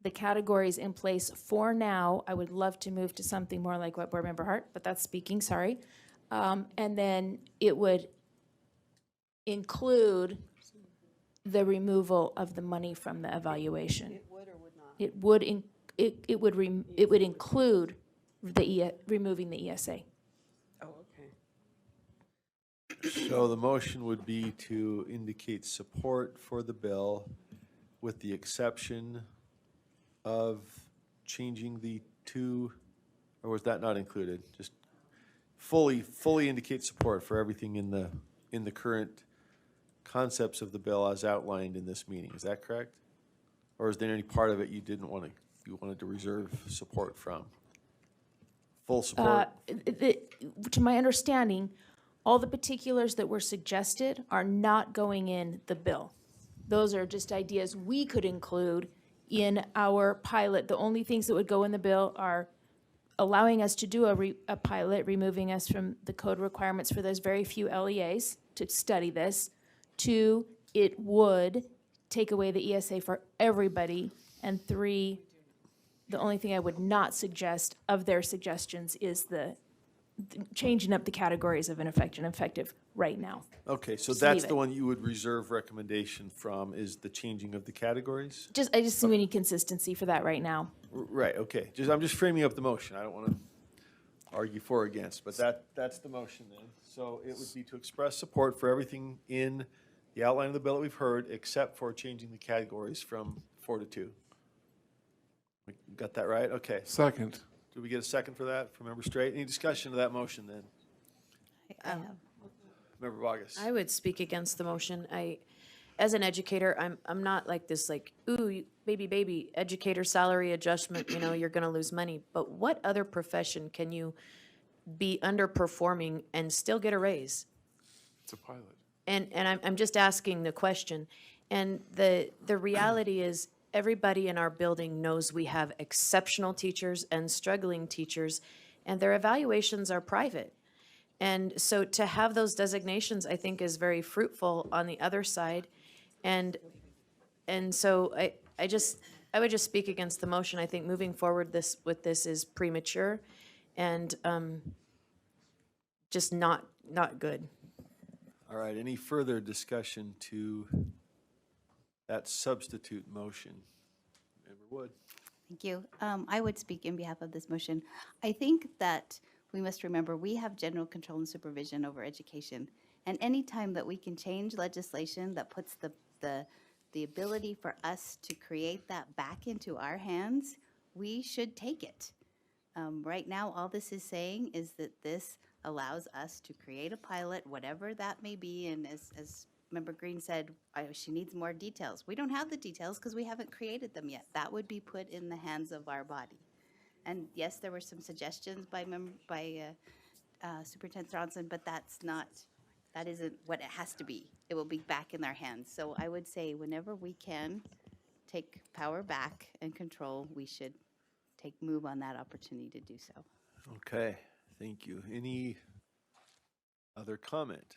S6: the categories in place for now. I would love to move to something more like what Board Member Hart, but that's speaking, sorry. And then it would include the removal of the money from the evaluation. It would or would not? It would include removing the ESA.
S1: So the motion would be to indicate support for the bill with the exception of changing the 2, or was that not included? Just fully indicate support for everything in the current concepts of the bill as outlined in this meeting. Is that correct? Or is there any part of it you wanted to reserve support from? Full support?
S6: To my understanding, all the particulars that were suggested are not going in the bill. Those are just ideas we could include in our pilot. The only things that would go in the bill are allowing us to do a pilot, removing us from the code requirements for those very few LEAs to study this. 2, it would take away the ESA for everybody. And 3, the only thing I would not suggest of their suggestions is the changing up the categories of ineffective and effective right now.
S1: Okay, so
S6: Just
S1: that's
S6: leave
S1: the
S6: it.
S1: one you would reserve recommendation from, is the changing of the categories?
S6: I just see we need consistency for that right now.
S1: Right, okay. I'm just framing up the motion. I don't want to argue for or against, but that's the motion then. So it would be to express support for everything in the outline of the bill that we've heard, except for changing the categories from 4 to 2. We got that right? Okay.
S12: Second.
S1: Do we get a second for that from Member Straight? Any discussion of that motion then? Member Vargas?
S6: I would speak against the motion. As an educator, I'm not like this, like, ooh, baby, educator salary adjustment, you're gonna lose money. But what other profession can you be underperforming and still get a raise?
S12: It's a pilot.
S6: And I'm just asking the question. And the reality is, everybody in our building knows we have exceptional teachers and struggling teachers, and their evaluations are private. And so to have those designations, I think, is very fruitful on the other side. And so I would just speak against the motion. I think moving forward with this is premature and just not good.
S1: All right, any further discussion to that substitute motion? Member Wood?
S16: Thank you. I would speak in behalf of this motion. I think that we must remember we have general control and supervision over education. And any time that we can change legislation that puts the ability for us to create that back into our hands, we should take it. Right now, all this is saying is that this allows us to create a pilot, whatever that may be, and as Member Green said, she needs more details. We don't have the details because we haven't created them yet. That would be put in the hands of our body. And yes, there were some suggestions by Superintendent Johnson, but that isn't what it has to be. It will be back in our hands. So I would say whenever we can take power back and control, we should move on that opportunity to do so.
S1: Okay, thank you. Any other comment?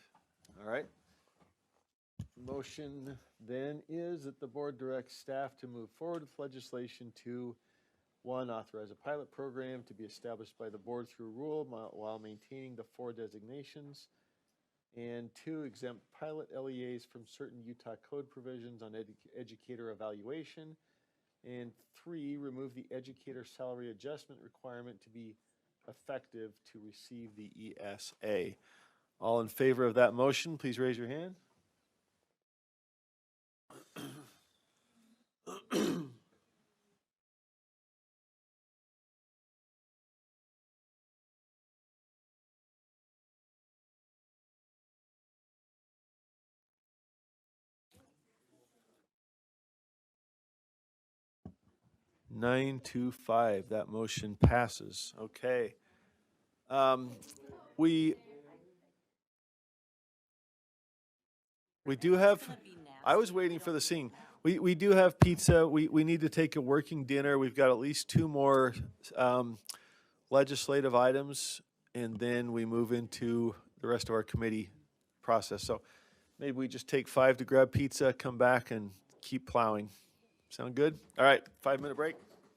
S1: All right. Motion then is that the board directs staff to move forward with legislation to, 1, authorize a pilot program to be established by the board through rule while maintaining the 4 designations, and 2, exempt pilot LEAs from certain Utah code provisions on educator evaluation, and 3, remove the educator salary adjustment requirement to be effective to receive the ESA. All in favor of that motion, please raise your hand. Nine to 5, that motion passes. Okay. We do have, I was waiting for the scene. We do have pizza. We need to take a working dinner. We've got at least 2 more legislative items, and then we move into the rest of our committee process. So maybe we just take 5 to grab pizza, come back, and keep plowing. Sound good? All right, 5-minute break.